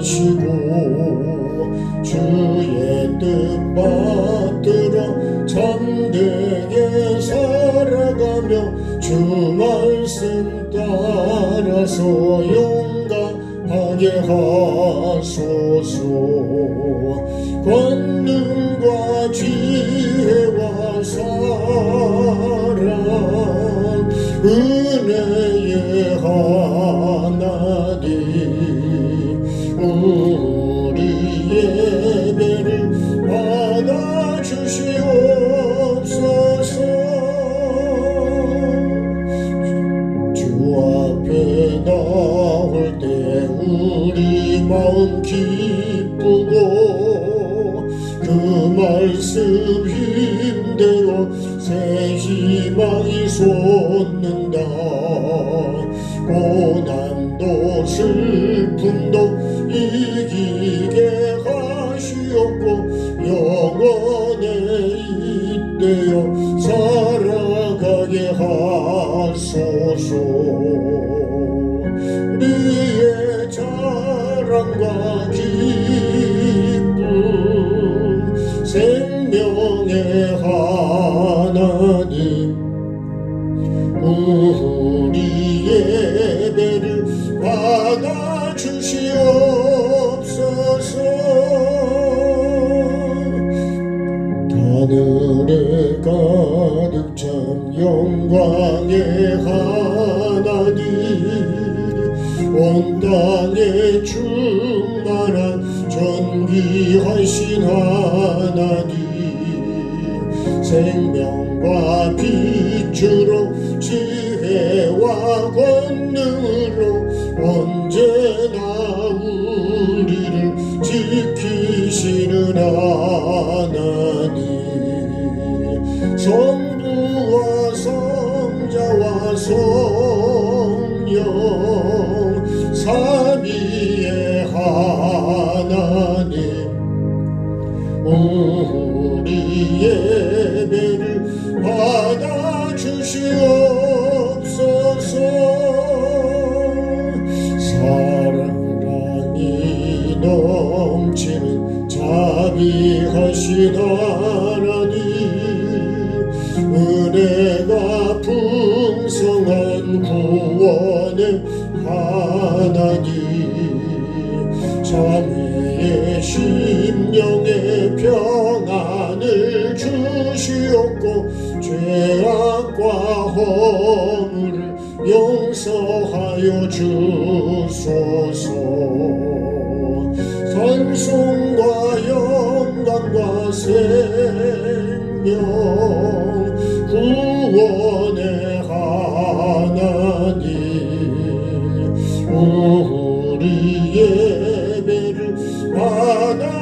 하시고 주의 뜻 받들어 참되게 살아가며 주 말씀 따라서 용감하게 하소서. 권능과 지혜와 사랑 은혜의 하나님 우리 예배를 받아주시옵소서. 주 앞에 나올 때 우리 마음 기쁘고 그 말씀 힘대로 새 희망이 솟는다. 고난도 슬픔도 이기게 하시옵고 영원에 잇대어 살아가게 하소서. 우리의 자랑과 기쁨 생명의 하나님 우리 예배를 받아주시옵소서. 하늘에 가득 찬 영광의 하나님 온 땅에 충만한 존귀하신 하나님 생명과 빛으로 지혜와 권능으로 언제나 우리를 지키시는 하나님 성부와 성자와 성령 삼위의 하나님 우리 예배를 받아주시옵소서. 사랑이 넘치는 자비하신 하나님 은혜가 풍성한 구원의 하나님 자매의 심령의 평안을 주시옵고 죄악과 허물을 용서하여 주소서. 찬송과 영광과 생명 구원의 하나님 우리 예배를 받아주시옵소서.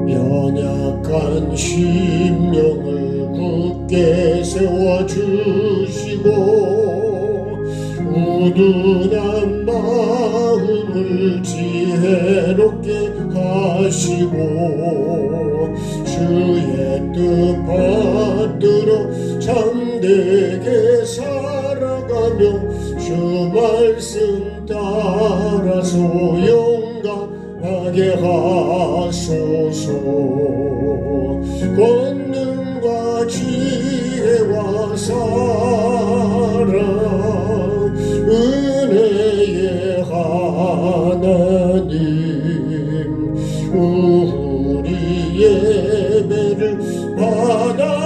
연약한 심령을 굳게 세워주시고 우둔한 마음을 지혜롭게 하시고 주의 뜻 받들어 참되게 살아가며 주 말씀 따라서 용감하게 하소서. 권능과 지혜와 사랑 은혜의 하나님 우리 예배를 받아주시옵소서.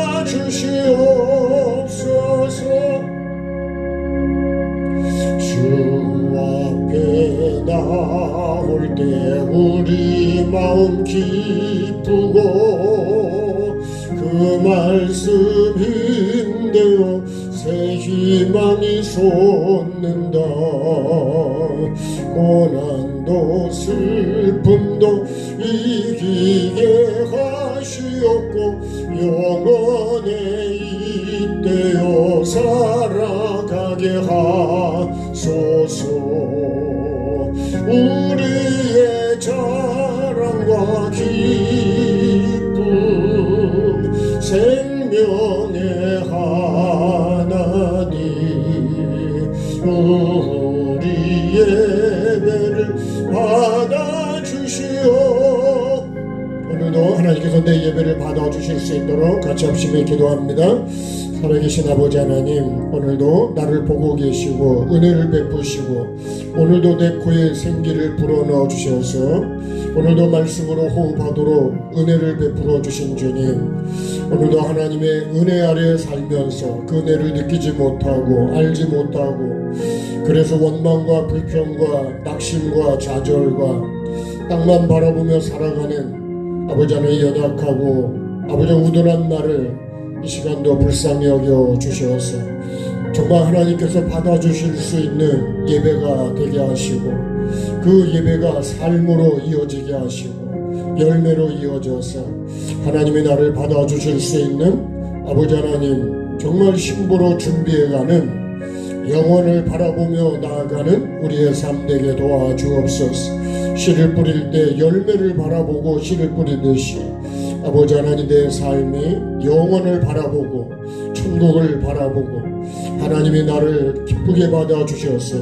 주 앞에 나올 때 우리 마음 기쁘고 그 말씀 힘대로 새 희망이 솟는다. 고난도 슬픔도 이기게 하시옵고 영원에 잇대어 살아가게 하소서. 우리의 자랑과 기쁨 생명의 하나님 예배를 받아주실 수 있도록 같이 합심해 기도합니다. 살아계신 아버지 하나님, 오늘도 나를 보고 계시고 은혜를 베푸시고 오늘도 내 코에 생기를 불어넣어 주셔서 오늘도 말씀으로 호흡하도록 은혜를 베풀어 주신 주님, 오늘도 하나님의 은혜 아래 살면서 그 은혜를 느끼지 못하고 알지 못하고 그래서 원망과 불평과 낙심과 좌절과 땅만 바라보며 살아가는 아버지 하나님 연약하고 아버지 우둔한 나를 이 시간도 불쌍히 여겨 주셔서 정말 하나님께서 받아주실 수 있는 예배가 되게 하시고 그 예배가 삶으로 이어지게 하시고 열매로 이어져서 하나님이 나를 받아주실 수 있는 아버지 하나님 정말 신부로 준비해가는 영혼을 바라보며 나아가는 우리의 삶 되게 도와주옵소서. 씨를 뿌릴 때 열매를 바라보고 씨를 뿌리듯이 아버지 하나님 내 삶이 영혼을 바라보고 천국을 바라보고 하나님이 나를 기쁘게 받아주셔서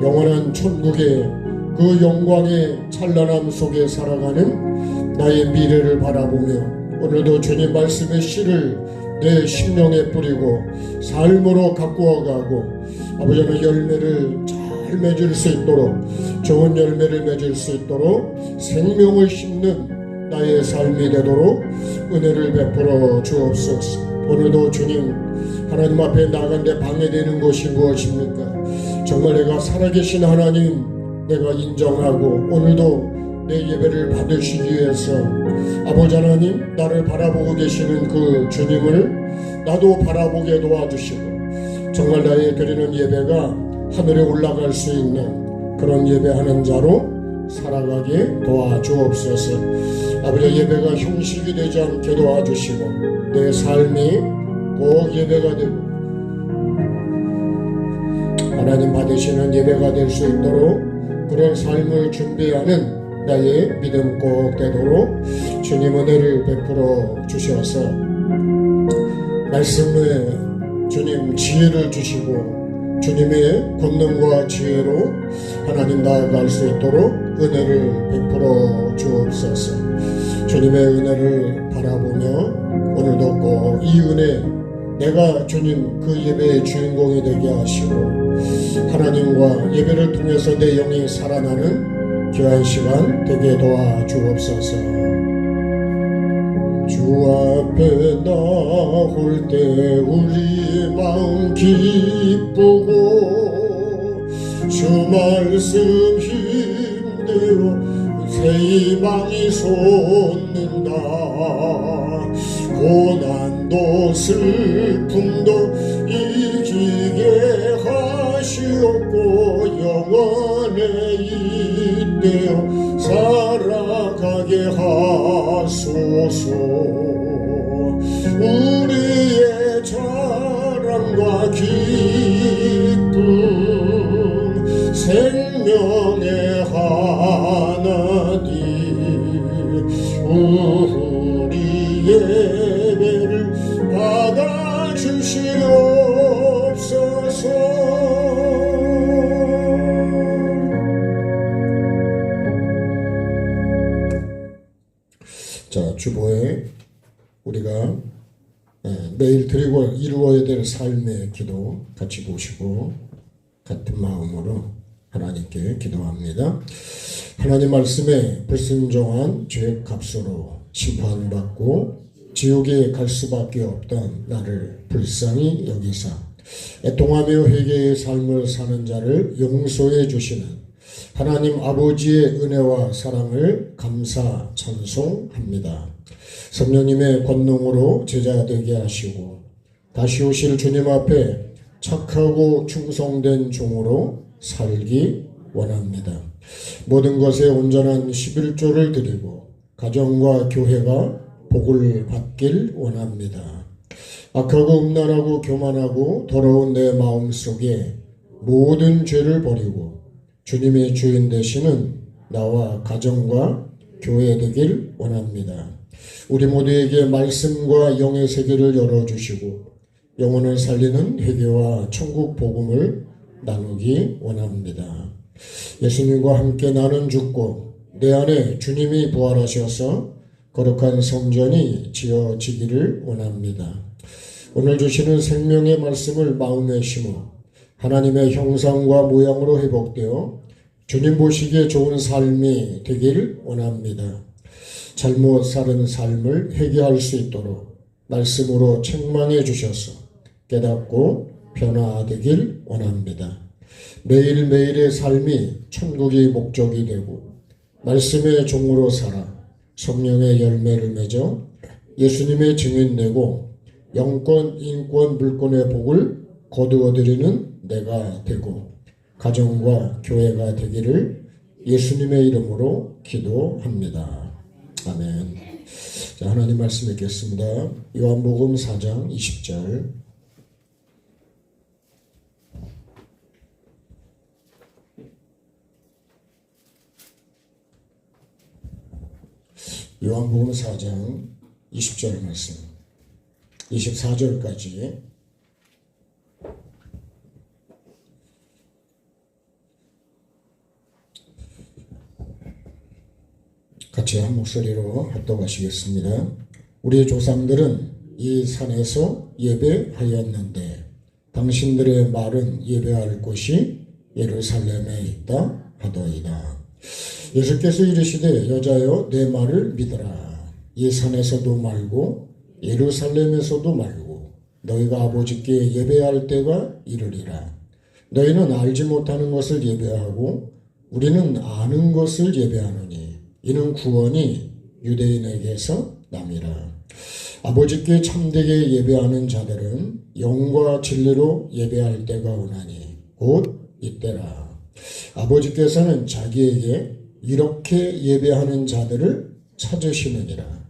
영원한 천국의 그 영광의 찬란함 속에 살아가는 나의 미래를 바라보며 오늘도 주님 말씀의 씨를 내 심령에 뿌리고 삶으로 가꾸어가고 아버지 하나님 열매를 잘 맺을 수 있도록 좋은 열매를 맺을 수 있도록 생명을 심는 나의 삶이 되도록 은혜를 베풀어 주옵소서. 오늘도 주님 하나님 앞에 나간데 방해되는 것이 무엇입니까? 정말 내가 살아계신 하나님 내가 인정하고 오늘도 내 예배를 받으시기 위해서 아버지 하나님 나를 바라보고 계시는 그 주님을 나도 바라보게 도와주시고 정말 나의 드리는 예배가 하늘에 올라갈 수 있는 그런 예배하는 자로 살아가게 도와주옵소서. 아버지 예배가 형식이 되지 않게 도와주시고 내 삶이 꼭 예배가 되고 하나님 받으시는 예배가 될 수 있도록 그런 삶을 준비하는 나의 믿음 꼭 되도록 주님 은혜를 베풀어 주셔서 말씀에 주님 지혜를 주시고 주님의 권능과 지혜로 하나님 나아갈 수 있도록 은혜를 베풀어 주옵소서. 주님의 은혜를 바라보며 오늘도 꼭 이 은혜 내가 주님 그 예배의 주인공이 되게 하시고 하나님과 예배를 통해서 내 영이 살아나는 귀한 시간 되게 도와주옵소서. 주 앞에 나올 때 우리 마음 기쁘고 주 말씀 힘대어 새 희망이 솟는다. 고난도 슬픔도 이기게 하시옵고 영원에 잇대어 살아가게 하소서. 우리의 자랑과 기쁨 생명의 하나님 우리 예배를 받아주시옵소서. 자, 주보에 우리가 매일 드리고 이루어야 될 삶의 기도 같이 보시고 같은 마음으로 하나님께 기도합니다. 하나님 말씀에 불순종한 죄의 값으로 심판받고 지옥에 갈 수밖에 없던 나를 불쌍히 여기사 애통하며 회개의 삶을 사는 자를 용서해 주시는 하나님 아버지의 은혜와 사랑을 감사 찬송합니다. 성령님의 권능으로 제자 되게 하시고 다시 오실 주님 앞에 착하고 충성된 종으로 살기 원합니다. 모든 것에 온전한 11조를 드리고 가정과 교회가 복을 받길 원합니다. 악하고 음란하고 교만하고 더러운 내 마음속에 모든 죄를 버리고 주님의 주인 되시는 나와 가정과 교회 되길 원합니다. 우리 모두에게 말씀과 영의 세계를 열어주시고 영혼을 살리는 회개와 천국 복음을 나누기 원합니다. 예수님과 함께 나는 죽고 내 안에 주님이 부활하셔서 거룩한 성전이 지어지기를 원합니다. 오늘 주시는 생명의 말씀을 마음에 심어 하나님의 형상과 모양으로 회복되어 주님 보시기에 좋은 삶이 되길 원합니다. 잘못 사는 삶을 회개할 수 있도록 말씀으로 책망해 주셔서 깨닫고 변화되길 원합니다. 매일매일의 삶이 천국의 목적이 되고 말씀의 종으로 살아 성령의 열매를 맺어 예수님의 증인 되고 영권, 인권, 물권의 복을 거두어드리는 내가 되고 가정과 교회가 되기를 예수님의 이름으로 기도합니다. 아멘. 자, 하나님 말씀 읽겠습니다. 요한복음 4장 20절. 요한복음 4장 20절 말씀 24절까지 같이 한 목소리로 합독하시겠습니다. 우리 조상들은 이 산에서 예배하였는데 당신들의 말은 예배할 곳이 예루살렘에 있다 하더이다. 예수께서 이르시되 여자여 내 말을 믿어라. 이 산에서도 말고 예루살렘에서도 말고 너희가 아버지께 예배할 때가 이르리라. 너희는 알지 못하는 것을 예배하고 우리는 아는 것을 예배하노니 이는 구원이 유대인에게서 남이라. 아버지께 참되게 예배하는 자들은 영과 진리로 예배할 때가 오나니 곧 이때라. 아버지께서는 자기에게 이렇게 예배하는 자들을 찾으시느니라.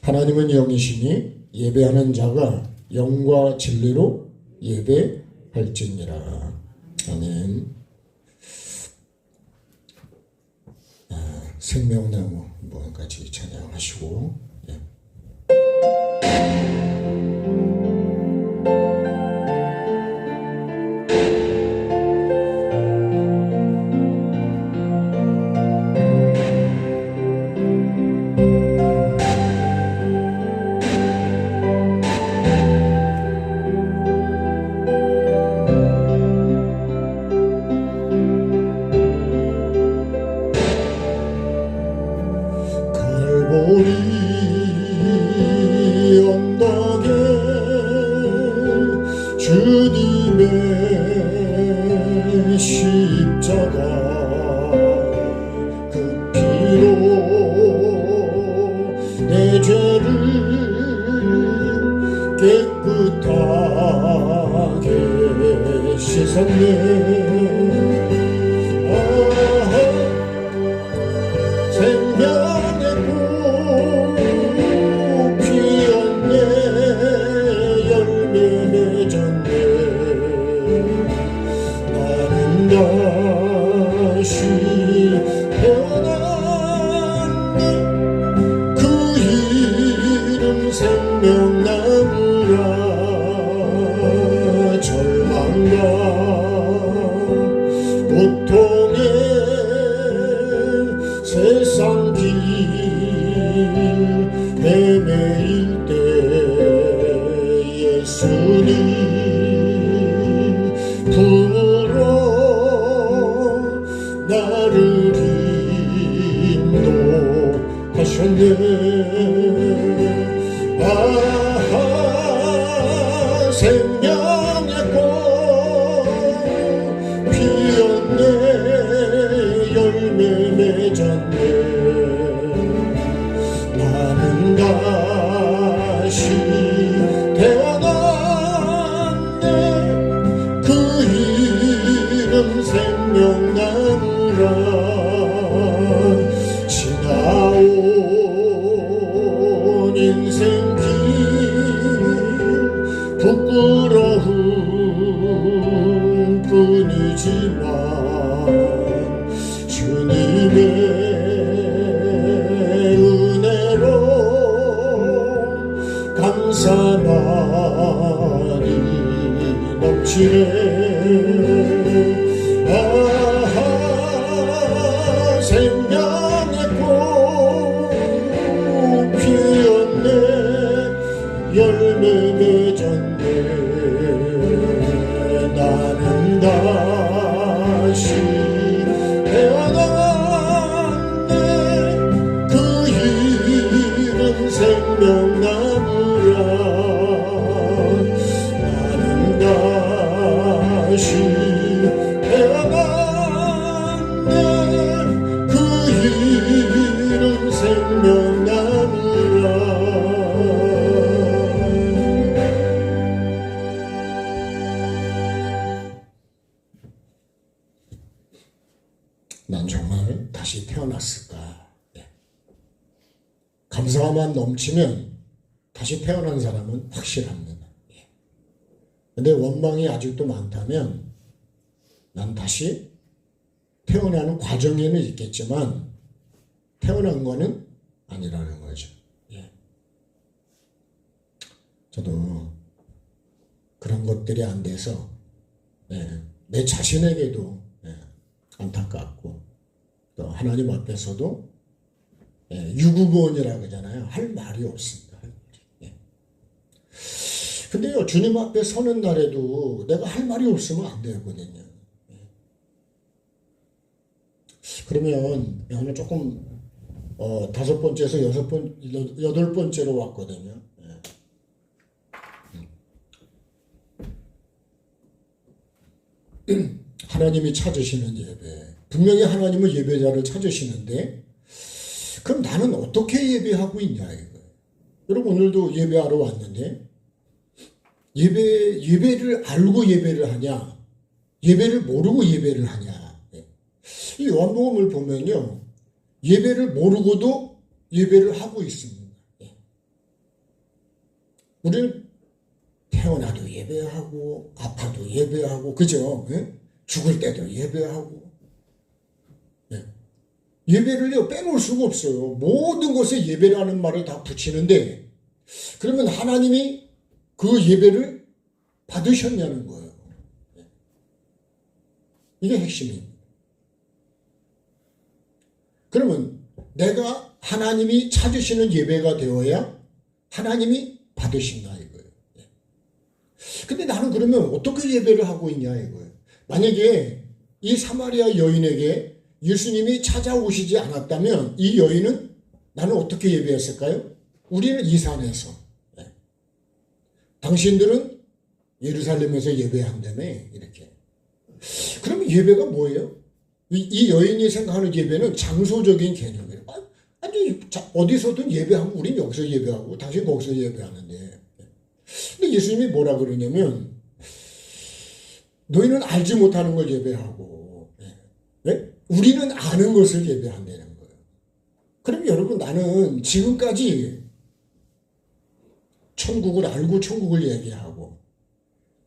하나님은 영이시니 예배하는 자가 영과 진리로 예배할지니라. 아멘. 생명나무 한번 같이 찬양하시고 주님의 십자가 그 피로 내 죄를 깨끗하게 씻었네. 생명의 꽃 피었네. 열매 맺었네. 나는 다시 태어났네. 그 이름 생명나무라. 절망과 고통의 세상 길 헤매일 때 예수님 불어 나를 인도하셨네. 아하 생명의 꽃 피었네. 열매 맺었네. 나는 다시 태어났네. 그 이름 생명나무라. 지나온 인생길 부끄러운 뿐이지만 주님의 은혜로 감사만이 넘치네. 아하 생명의 꽃 다시 태어났을까? 예. 감사함만 넘치면 다시 태어난 사람은 확실합니다. 예. 근데 원망이 아직도 많다면 난 다시 태어나는 과정에는 있겠지만 태어난 거는 아니라는 거죠. 예. 저도 그런 것들이 안 돼서 내 자신에게도 안타깝고 또 하나님 앞에서도 유구무원이라고 하잖아요. 할 말이 없습니다. 할 말이. 근데요, 주님 앞에 서는 날에도 내가 할 말이 없으면 안 되거든요. 그러면 오늘 조금 5번째에서 8번째로 왔거든요. 하나님이 찾으시는 예배. 분명히 하나님은 예배자를 찾으시는데 그럼 나는 어떻게 예배하고 있냐 이거예요. 여러분 오늘도 예배하러 왔는데 예배를 알고 예배를 하냐, 예배를 모르고 예배를 하냐. 이 요한복음을 보면요, 예배를 모르고도 예배를 하고 있습니다. 우리는 태어나도 예배하고 아파도 예배하고 그죠? 죽을 때도 예배하고 예배를요 빼놓을 수가 없어요. 모든 것에 예배라는 말을 다 붙이는데 그러면 하나님이 그 예배를 받으셨냐는 거예요. 이게 핵심입니다. 그러면 내가 하나님이 찾으시는 예배가 되어야 하나님이 받으신다 이거예요. 근데 나는 그러면 어떻게 예배를 하고 있냐 이거예요. 만약에 이 사마리아 여인에게 예수님이 찾아오시지 않았다면 이 여인은 나는 어떻게 예배했을까요? 우리는 이 산에서, 당신들은 예루살렘에서 예배한다며 이렇게. 그러면 예배가 뭐예요? 이 여인이 생각하는 예배는 장소적인 개념이에요. 아니 어디서든 예배하고 우린 여기서 예배하고 당신 거기서 예배하는데. 근데 예수님이 뭐라 그러냐면 너희는 알지 못하는 걸 예배하고 우리는 아는 것을 예배한다는 거예요. 그럼 여러분 나는 지금까지 천국을 알고 천국을 얘기하고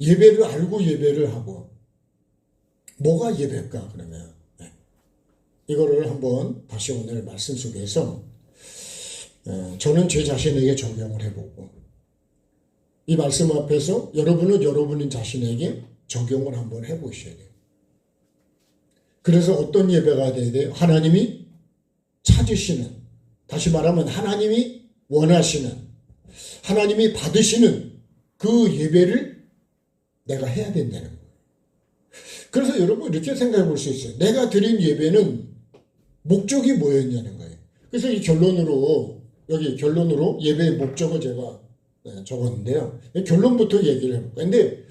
예배를 알고 예배를 하고 뭐가 예배일까 그러면 이거를 한번 다시 오늘 말씀 속에서 저는 제 자신에게 적용을 해보고 이 말씀 앞에서 여러분은 여러분 자신에게 적용을 한번 해보셔야 돼요. 그래서 어떤 예배가 돼야 돼요? 하나님이 찾으시는, 다시 말하면 하나님이 원하시는, 하나님이 받으시는 그 예배를 내가 해야 된다는 거예요. 그래서 여러분 이렇게 생각해 볼 수 있어요. 내가 드린 예배는 목적이 뭐였냐는 거예요. 그래서 이 결론으로 예배의 목적을 제가 적었는데요. 결론부터 얘기를 해볼까요? 근데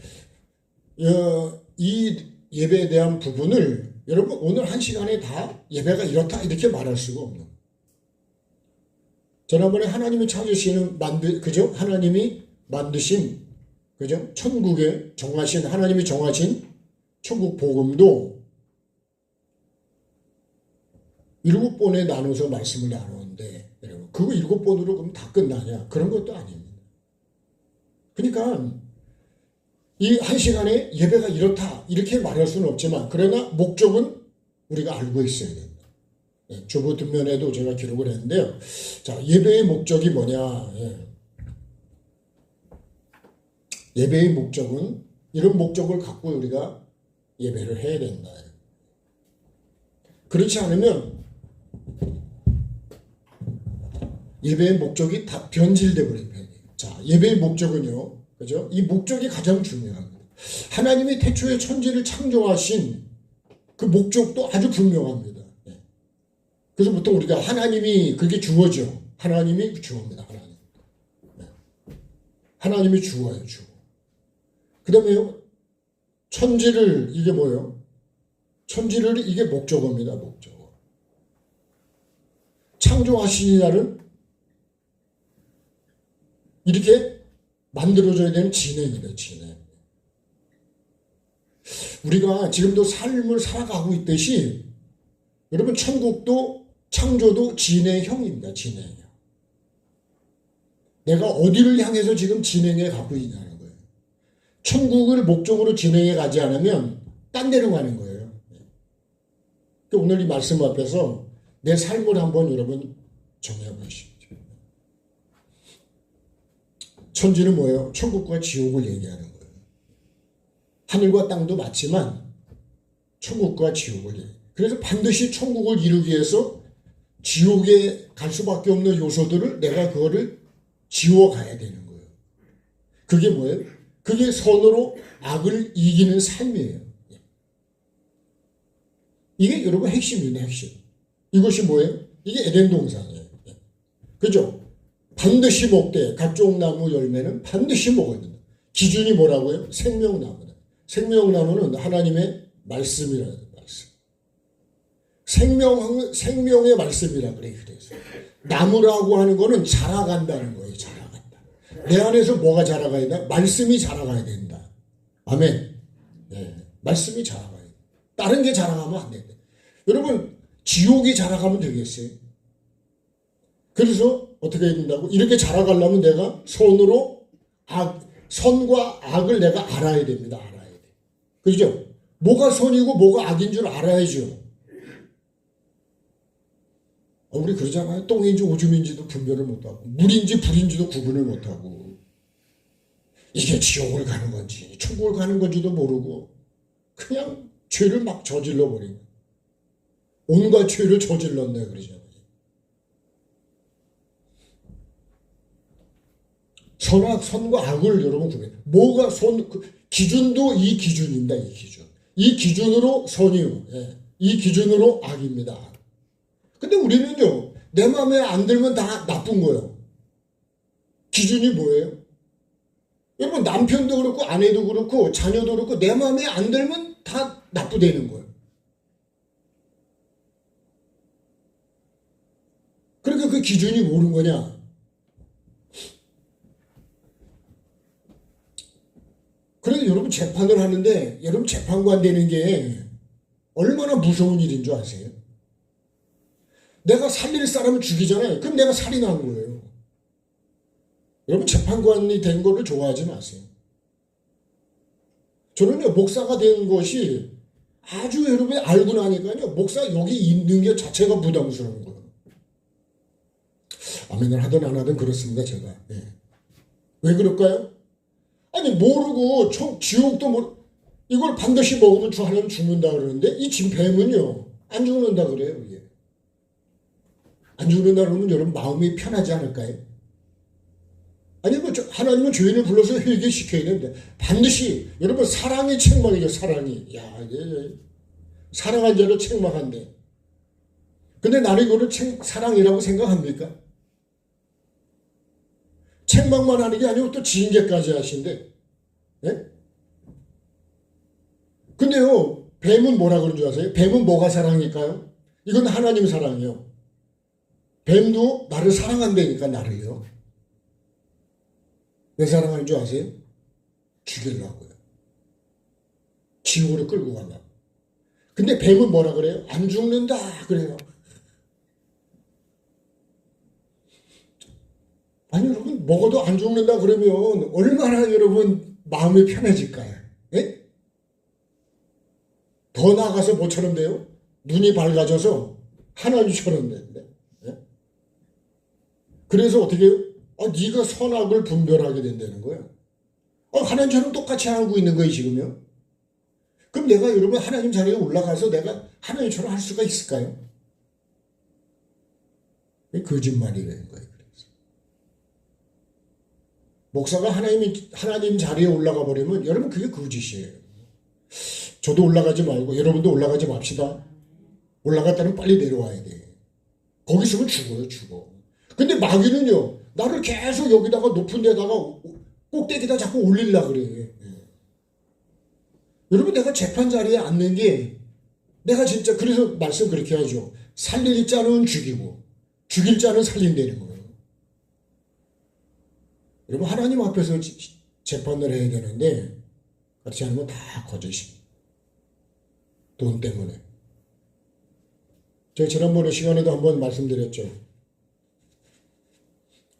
이 예배에 대한 부분을 여러분 오늘 한 시간에 다 예배가 이렇다 이렇게 말할 수가 없는 거예요. 지난번에 하나님이 찾으시는 그죠? 하나님이 만드신 그죠? 천국에 정하신 하나님이 정하신 천국 복음도 7번에 나눠서 말씀을 나누는데 여러분 그거 7번으로 그럼 다 끝나냐? 그런 것도 아닙니다. 그러니까 이 한 시간에 예배가 이렇다 이렇게 말할 수는 없지만 그러나 목적은 우리가 알고 있어야 된다. 주보 뒷면에도 제가 기록을 했는데요. 자, 예배의 목적이 뭐냐? 예배의 목적은 이런 목적을 갖고 우리가 예배를 해야 된다. 그렇지 않으면 예배의 목적이 다 변질돼 버립니다. 자, 예배의 목적은요. 그죠? 이 목적이 가장 중요합니다. 하나님이 태초에 천지를 창조하신 그 목적도 아주 분명합니다. 그래서 보통 우리가 하나님이 그게 주어죠. 하나님이 주어입니다. 하나님이 주어예요. 주어. 그 다음에 천지를 이게 뭐예요? 천지를 이게 목적어입니다. 목적어. 창조하신 자는 이렇게 만들어져야 되는 진행이다. 진행. 우리가 지금도 삶을 살아가고 있듯이 여러분 천국도 창조도 진행형입니다. 진행형. 내가 어디를 향해서 지금 진행해 가고 있냐는 거예요. 천국을 목적으로 진행해 가지 않으면 딴 데로 가는 거예요. 오늘 이 말씀 앞에서 내 삶을 한번 여러분 정해 보십시오. 천지는 뭐예요? 천국과 지옥을 얘기하는 거예요. 하늘과 땅도 맞지만 천국과 지옥을 얘기해요. 그래서 반드시 천국을 이루기 위해서 지옥에 갈 수밖에 없는 요소들을 내가 그거를 지워가야 되는 거예요. 그게 뭐예요? 그게 선으로 악을 이기는 삶이에요. 이게 여러분 핵심이네, 핵심. 이것이 뭐예요? 이게 에덴 동산이에요. 그죠? 반드시 먹되 각종 나무 열매는 반드시 먹어야 된다. 기준이 뭐라고요? 생명나무다. 생명나무는 하나님의 말씀이라는 말씀. 생명의 말씀이라 그래. 그래서 나무라고 하는 거는 자라간다는 거예요. 자라간다. 내 안에서 뭐가 자라가야 된다? 말씀이 자라가야 된다. 아멘. 네, 말씀이 자라가야 된다. 다른 게 자라가면 안 된다. 여러분 지옥이 자라가면 되겠어요? 그래서 어떻게 해야 된다고? 이렇게 자라가려면 내가 선과 악을 내가 알아야 됩니다. 알아야 돼. 그죠? 뭐가 선이고 뭐가 악인 줄 알아야죠. 우리 그러잖아요. 똥인지 오줌인지도 분별을 못하고 물인지 불인지도 구분을 못하고 이게 지옥을 가는 건지 천국을 가는 건지도 모르고 그냥 죄를 막 저질러 버리는 온갖 죄를 저질렀네 그러잖아요. 선과 악을 여러분 구분해. 뭐가 기준도 이 기준입니다. 이 기준. 이 기준으로 선이요. 이 기준으로 악입니다. 근데 우리는요, 내 마음에 안 들면 다 나쁜 거예요. 기준이 뭐예요? 여러분, 남편도 그렇고, 아내도 그렇고, 자녀도 그렇고, 내 마음에 안 들면 다 나쁘다는 거예요. 그러니까 그 기준이 뭐는 거냐? 그래서 여러분 재판을 하는데, 여러분 재판관 되는 게 얼마나 무서운 일인 줄 아세요? 내가 살릴 사람을 죽이잖아요. 그럼 내가 살인한 거예요. 여러분 재판관이 된 거를 좋아하지 마세요. 저는요 목사가 된 것이 아주 여러분이 알고 나니까요 목사 여기 있는 게 자체가 부담스러운 거예요. 아멘을 하든 안 하든 그렇습니다 제가. 네. 왜 그럴까요? 아니 모르고 지옥도 이걸 반드시 먹으면 하나님 죽는다 그러는데 이 뱀은요 안 죽는다 그래요. 이게. 안 죽는다 그러면 여러분 마음이 편하지 않을까요? 아니 하나님은 죄인을 불러서 회개시켜야 되는데 반드시 여러분 사랑이 책망이죠. 사랑이. 사랑한 자를 책망한대. 근데 나는 이거를 사랑이라고 생각합니까? 책망만 하는 게 아니고 또 징계까지 하신대. 네? 근데요 뱀은 뭐라 그런 줄 아세요? 뱀은 뭐가 사랑일까요? 이건 하나님 사랑이요. 뱀도 나를 사랑한다니까 나를요. 왜 사랑하는 줄 아세요? 죽이려고요. 지옥으로 끌고 가려고. 근데 뱀은 뭐라 그래요? 안 죽는다 그래요. 아니 여러분 먹어도 안 죽는다 그러면 얼마나 여러분 마음이 편해질까요? 예? 더 나아가서 뭐처럼 돼요? 눈이 밝아져서 하나님처럼 되는데. 예? 그래서 어떻게 해요? 네가 선악을 분별하게 된다는 거예요. 하나님처럼 똑같이 하고 있는 거예요 지금요. 그럼 내가 여러분 하나님 자리에 올라가서 내가 하나님처럼 할 수가 있을까요? 거짓말이라는 거예요. 그래서 목사가 하나님 자리에 올라가 버리면 여러분 그게 거짓이에요. 저도 올라가지 말고 여러분도 올라가지 맙시다. 올라갔다는 빨리 내려와야 돼. 거기 있으면 죽어. 근데 마귀는요 나를 계속 여기다가 높은 데다가 꼭대기다 자꾸 올리려고 그래. 여러분 내가 재판 자리에 앉는 게 내가 진짜 그래서 말씀 그렇게 하죠. 살릴 자는 죽이고 죽일 자는 살린다는 거예요. 여러분 하나님 앞에서 재판을 해야 되는데 그렇지 않으면 다 거짓입니다. 돈 때문에. 제가 지난번에 시간에도 한번 말씀드렸죠.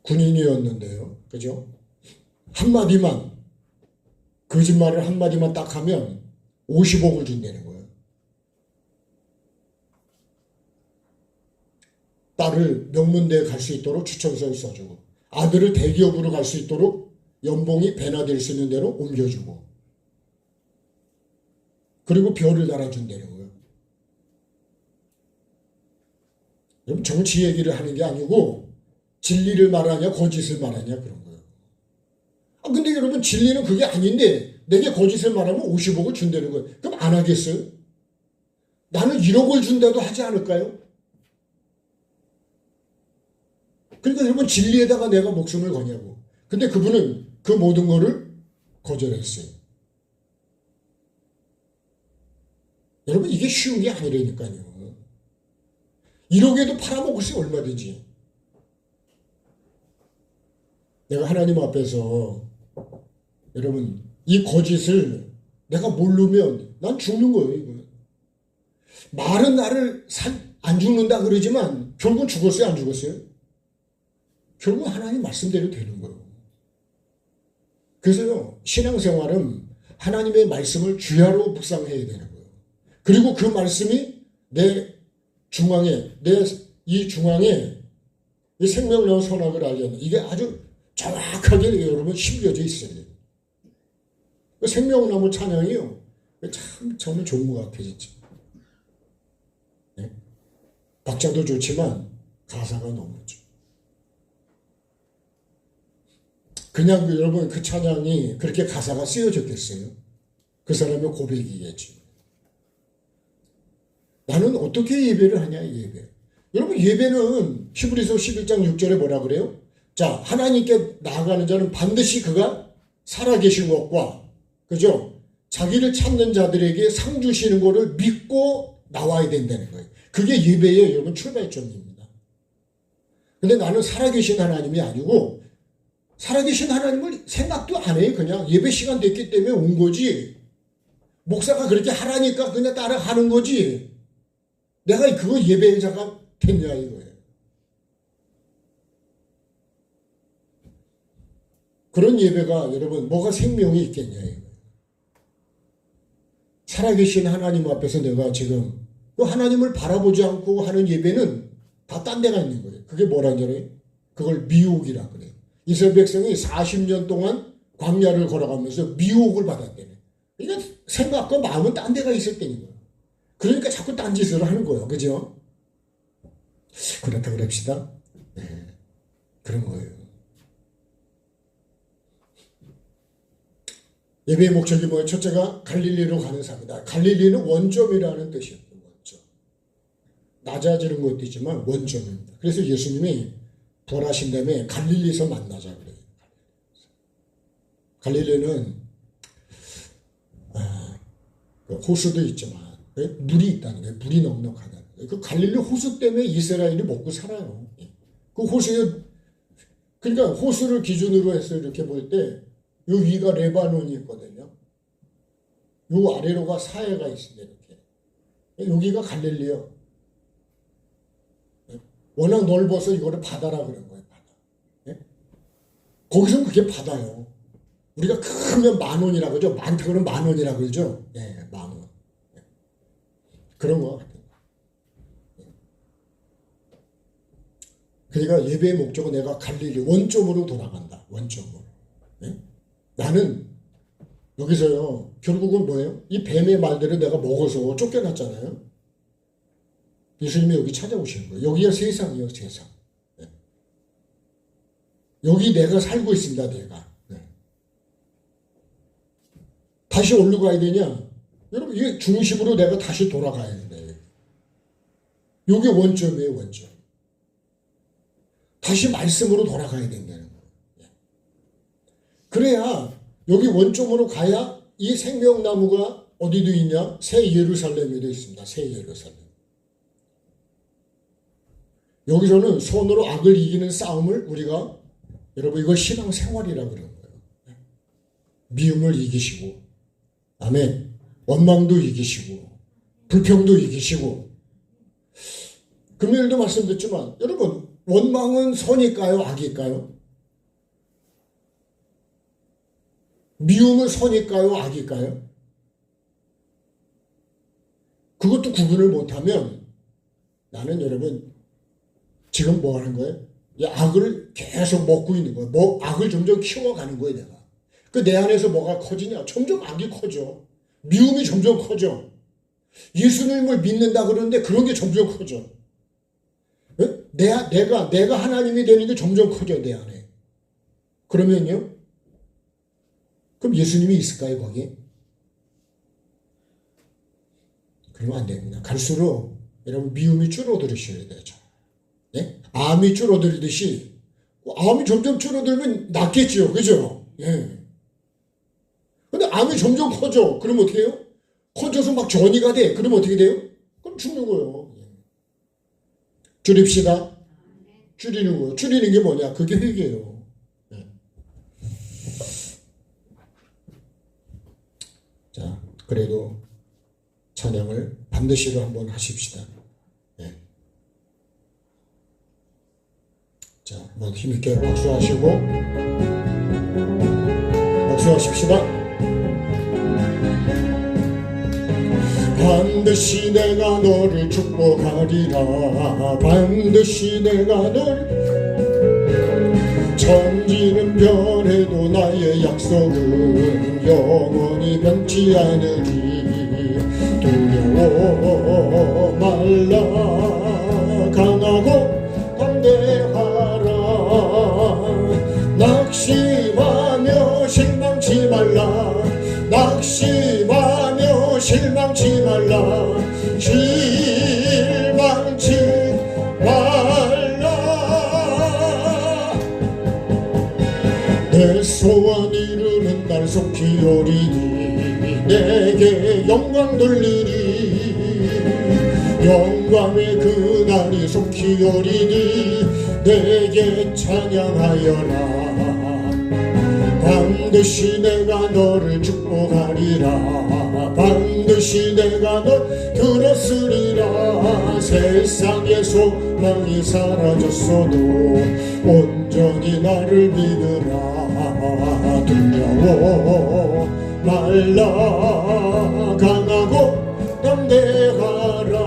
군인이었는데요. 그죠? 한마디만, 거짓말을 한마디만 딱 하면 50억을 준다는 거예요. 딸을 명문대에 갈 수 있도록 추천서를 써주고, 아들을 대기업으로 갈 수 있도록 연봉이 배나 될 수 있는 대로 옮겨주고, 그리고 별을 달아준다는 거예요. 여러분, 정치 얘기를 하는 게 아니고 진리를 말하냐 거짓을 말하냐 그런 거예요. 근데 여러분, 진리는 그게 아닌데 내게 거짓을 말하면 50억을 준다는 거예요. 그럼 안 하겠어요? 나는 1억을 준다도 하지 않을까요? 그러니까 여러분, 진리에다가 내가 목숨을 거냐고. 근데 그분은 그 모든 거를 거절했어요. 여러분, 이게 쉬운 게 아니라니까요. 1억에도 팔아먹을 수 얼마든지. 내가 하나님 앞에서 여러분, 이 거짓을 내가 모르면 난 죽는 거예요. 이거. 말은 나를 안 죽는다 그러지만 결국은 죽었어요, 안 죽었어요? 결국 하나님 말씀대로 되는 거예요. 그래서요, 신앙생활은 하나님의 말씀을 주야로 묵상해야 되는 거예요. 그리고 그 말씀이 내 중앙에, 이 중앙에 이 생명나무 선악을 알려는, 이게 아주 정확하게 여러분 심겨져 있어요. 그 생명나무 찬양이요, 참 저는 좋은 것 같아요, 진짜. 네? 박자도 좋지만 가사가 너무 좋죠. 그냥 여러분, 그 찬양이 그렇게 가사가 쓰여졌겠어요? 그 사람의 고백이겠지. 나는 어떻게 예배를 하냐, 예배. 여러분, 예배는 히브리서 11장 6절에 뭐라 그래요? 자, 하나님께 나아가는 자는 반드시 그가 살아계신 것과, 그죠? 자기를 찾는 자들에게 상 주시는 것을 믿고 나와야 된다는 거예요. 그게 예배의 여러분 출발점입니다. 근데 나는 살아계신 하나님이 아니고, 살아계신 하나님을 생각도 안 해요. 그냥 예배 시간 됐기 때문에 온 거지. 목사가 그렇게 하라니까 그냥 따라 하는 거지. 내가 그거 예배자가 됐냐 이거예요. 그런 예배가 여러분 뭐가 생명이 있겠냐 이거예요. 살아계신 하나님 앞에서 내가 지금 그 하나님을 바라보지 않고 하는 예배는 다 딴 데가 있는 거예요. 그게 뭐라는 줄 알아요? 그걸 미혹이라 그래요. 이스라엘 백성이 40년 동안 광야를 걸어가면서 미혹을 받았대요. 그러니까 생각과 마음은 딴 데가 있었다는 거예요. 그러니까 자꾸 딴 짓을 하는 거예요. 그죠? 그렇다 그럽시다. 네, 그런 거예요. 예배의 목적이 뭐예요? 첫째가 갈릴리로 가는 삶이다. 갈릴리는 원점이라는 뜻이에요. 원점. 낮아지는 것도 있지만 원점입니다. 그래서 예수님이 부활하신 다음에 갈릴리에서 만나자 그래요. 갈릴리는 호수도 있지만 물이 있다는 거예요. 물이 넉넉하다는 거예요. 그 갈릴리 호수 때문에 이스라엘이 먹고 살아요. 그 호수에, 그러니까 호수를 기준으로 해서 이렇게 볼 때 요 위가 레바논이 있거든요. 요 아래로가 사해가 있습니다. 이렇게. 여기가 갈릴리요. 워낙 넓어서 이거를 바다라 그런 거예요. 바다. 예? 거기서는 그게 바다요. 우리가 크면 10,000원이라 그러죠. 많다 그러면 10,000원이라 그러죠. 예, 10,000원. 예. 그런 거 같아요. 예. 그러니까 예배의 목적은 내가 갈릴리 원점으로 돌아간다. 원점으로. 예? 나는 여기서요, 결국은 뭐예요? 이 뱀의 말들을 내가 먹어서 쫓겨났잖아요. 예수님이 여기 찾아오시는 거예요. 여기가 세상이에요, 세상. 네. 여기 내가 살고 있습니다, 내가. 네. 다시 어디로 가야 되냐? 여러분, 이게 중심으로 내가 다시 돌아가야 된다. 여기 원점이에요, 원점. 다시 말씀으로 돌아가야 된다는 거예요. 네. 그래야 여기 원점으로 가야 이 생명나무가 어디도 있냐? 새 예루살렘에도 있습니다. 새 예루살렘. 여기서는 손으로 악을 이기는 싸움을 우리가, 여러분, 이거 신앙생활이라고 그러는 거예요. 미움을 이기시고, 아멘. 원망도 이기시고, 불평도 이기시고. 금요일도 말씀드렸지만 여러분 원망은 선일까요? 악일까요? 미움은 선일까요? 악일까요? 그것도 구분을 못하면 나는 여러분 지금 뭐 하는 거예요? 이 악을 계속 먹고 있는 거예요. 악을 점점 키워가는 거예요, 내가. 그 내 안에서 뭐가 커지냐? 점점 악이 커져. 미움이 점점 커져. 예수님을 믿는다 그러는데 그런 게 점점 커져. 내가 하나님이 되는 게 점점 커져, 내 안에. 그러면요? 그럼 예수님이 있을까요, 거기? 그러면 안 됩니다. 갈수록 여러분 미움이 줄어들으셔야 되죠. 예? 암이 줄어들듯이 암이 점점 줄어들면 낫겠죠. 그죠? 예. 근데 암이 점점 커져. 그럼 어떻게 해요? 커져서 막 전이가 돼. 그럼 어떻게 돼요? 그럼 죽는 거예요. 줄입시다. 줄이는 거예요. 줄이는 게 뭐냐? 그게 회개예요. 예. 자, 그래도 찬양을 반드시로 한번 하십시다. 예. 자, 한번 힘있게 박수하시고 박수하십시다. 반드시 내가 너를 축복하리라. 반드시 내가 널 천지는 변해도 나의 약속은 영원히 변치 않으리. 두려워 말라. 강하고 담대하라. 낙심하며 실망치 말라. 낙심하며 실망치 말라. 실망치 말라. 내 소원 이루는 날 속히 오리니 내게 영광 돌리니. 영광의 그날이 속히 오리니 내게 찬양하여라. 반드시 내가 너를 축복하리라. 반드시 내가 널 들었으리라. 세상의 소망이 사라졌어도 온전히 나를 믿으라. 두려워 말라. 강하고 담대하라.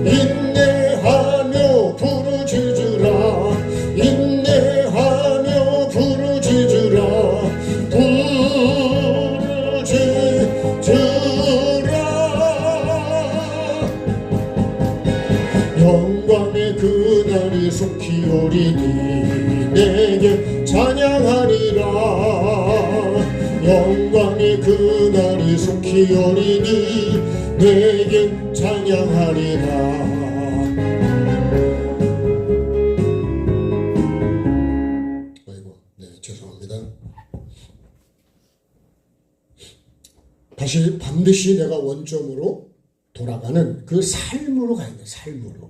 인내하며 부르짖으라. 인내하며 부르짖으라. 부르짖으라. 영광의 그날이 속히 오리니 내게 찬양하리라. 영광의 그날이 속히 오리니 내게 찬양하리라. 아이고, 네, 죄송합니다. 다시 반드시 내가 원점으로 돌아가는 그 삶으로 가야 돼요. 삶으로.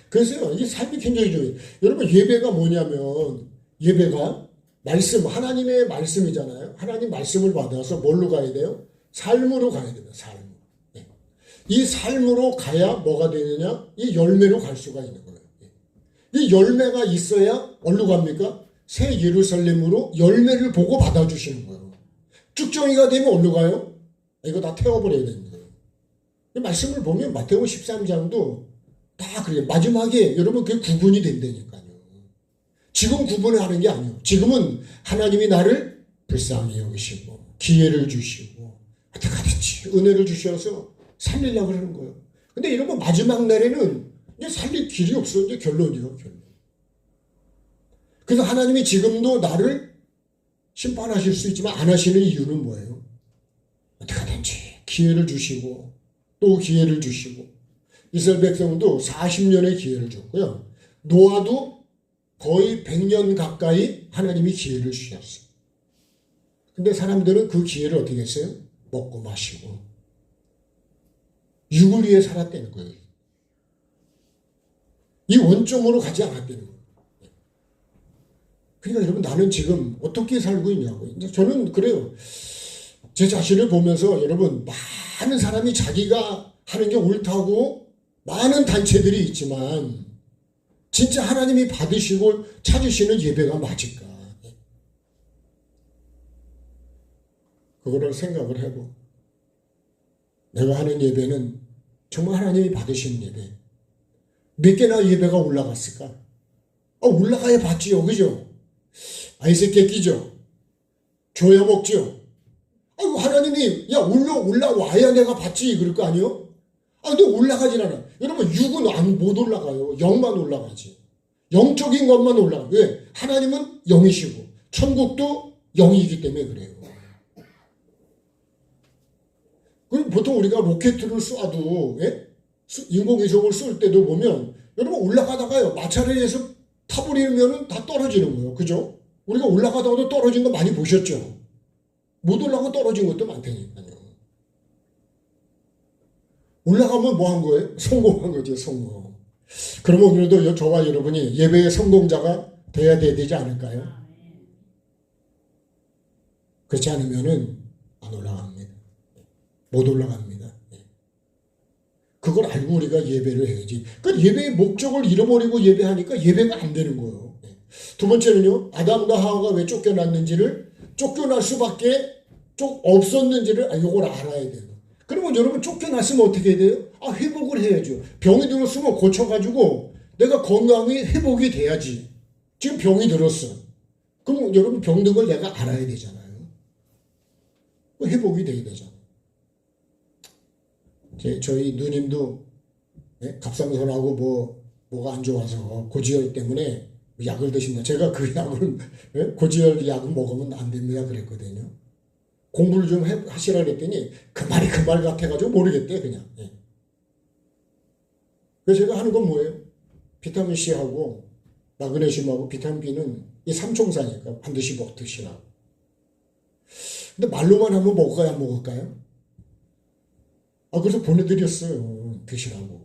그래서 이 삶이 굉장히 중요해요. 여러분 예배가 뭐냐면 예배가 말씀, 하나님의 말씀이잖아요. 하나님 말씀을 받아서 뭘로 가야 돼요? 삶으로 가야 됩니다. 삶으로. 네. 이 삶으로 가야 뭐가 되느냐? 이 열매로 갈 수가 있는 거예요. 이 열매가 있어야 어디로 갑니까? 새 예루살렘으로 열매를 보고 받아주시는 거예요. 쭉정이가 되면 어디로 가요? 이거 다 태워버려야 되는 거예요. 이 말씀을 보면 마태복음 13장도 다 그래요. 마지막에 여러분 그게 구분이 된다니까요. 지금 구분을 하는 게 아니에요. 지금은 하나님이 나를 불쌍히 여기시고 기회를 주시고 어떻게든지 은혜를 주셔서 살리려고 그러는 거예요. 근데 여러분 마지막 날에는 이제 살릴 길이 없어. 이제 결론이요. 결론. 그래서 하나님이 지금도 나를 심판하실 수 있지만 안 하시는 이유는 뭐예요? 어떻게든지 기회를 주시고 또 기회를 주시고 이스라엘 백성도 40년의 기회를 줬고요. 노아도 거의 100년 가까이 하나님이 기회를 주셨어요. 근데 사람들은 그 기회를 어떻게 했어요? 먹고 마시고 육을 위해 살았다는 거예요. 이 원점으로 가지 않았다는 거예요. 그러니까 여러분 나는 지금 어떻게 살고 있냐고. 저는 그래요. 제 자신을 보면서 여러분 많은 사람이 자기가 하는 게 옳다고 많은 단체들이 있지만 진짜 하나님이 받으시고 찾으시는 예배가 맞을까? 그거를 생각을 해보. 내가 하는 예배는 정말 하나님이 받으시는 예배. 몇 개나 예배가 올라갔을까? 올라가야 받지요. 그죠? 이 새끼 끼죠? 줘야 먹죠? 하나님이, 야, 올라와야 내가 받지. 그럴 거 아니요? 근데 올라가질 않아. 여러분, 육은 못 올라가요. 영만 올라가지. 영적인 것만 올라가. 왜? 하나님은 영이시고, 천국도 영이기 때문에 그래요. 그리고 보통 우리가 로켓을 쏴도, 예? 인공위성을 쏠 때도 보면, 여러분 올라가다가요, 마찰에 의해서 타버리면 다 떨어지는 거예요. 그죠? 우리가 올라가다가도 떨어진 거 많이 보셨죠? 못 올라가고 떨어진 것도 많다니까요. 올라가면 뭐 한 거예요? 성공한 거죠, 성공. 그러면 오늘도 저와 여러분이 예배의 성공자가 돼야 되지 않을까요? 그렇지 않으면은 안 올라갑니다. 못 올라갑니다. 그걸 알고 우리가 예배를 해야지. 그러니까 예배의 목적을 잃어버리고 예배하니까 예배가 안 되는 거예요. 두 번째는요, 아담과 하와가 왜 쫓겨났는지를, 쫓겨날 수밖에 없었는지를 이걸 알아야 돼요. 그러면 여러분 쫓겨났으면 어떻게 해야 돼요? 회복을 해야죠. 병이 들었으면 고쳐가지고 내가 건강이 회복이 돼야지. 지금 병이 들었어. 그럼 여러분 병든 걸 내가 알아야 되잖아요. 회복이 돼야 되잖아요. 저희 누님도 갑상선하고 뭐가 안 좋아서 고지혈 때문에 약을 드신다. 제가 그 약을 고지혈 약을 먹으면 안 됩니다 그랬거든요. 공부를 좀 하시라 그랬더니 그 말이 그 말 같아가지고 모르겠대 그냥. 그래서 제가 하는 건 뭐예요? 비타민 C하고 마그네슘하고 비타민 B는 이 삼총사니까 반드시 드시라고. 근데 말로만 하면 먹을까요 안 먹을까요? 그래서 보내드렸어요. 드시라고.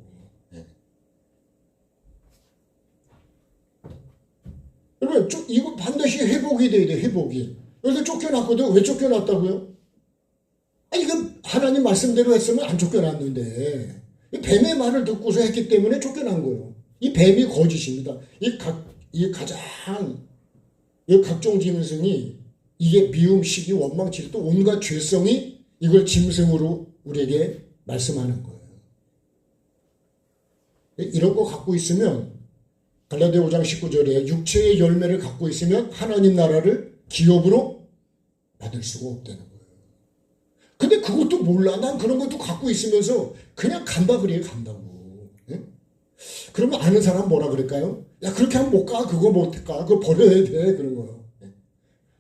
여러분, 이거 반드시 회복이 돼야 돼, 회복이. 그래서 쫓겨났거든. 왜 쫓겨났다고요? 이거 하나님 말씀대로 했으면 안 쫓겨났는데, 뱀의 말을 듣고서 했기 때문에 쫓겨난 거예요. 이 뱀이 거짓입니다. 이 각종 짐승이 이게 미움, 시기, 원망, 질투, 온갖 죄성이 이걸 짐승으로 우리에게 말씀하는 거예요. 이런 거 갖고 있으면 갈라디아 5장 19절에 육체의 열매를 갖고 있으면 하나님 나라를 기업으로 받을 수가 없다는 거예요. 근데 그것도 몰라. 난 그런 것도 갖고 있으면서 그냥 간다 그래요. 간다고. 그러면 아는 사람 뭐라 그럴까요? 야 그렇게 하면 못 가. 그거 못 가. 그거 버려야 돼. 그런 거예요.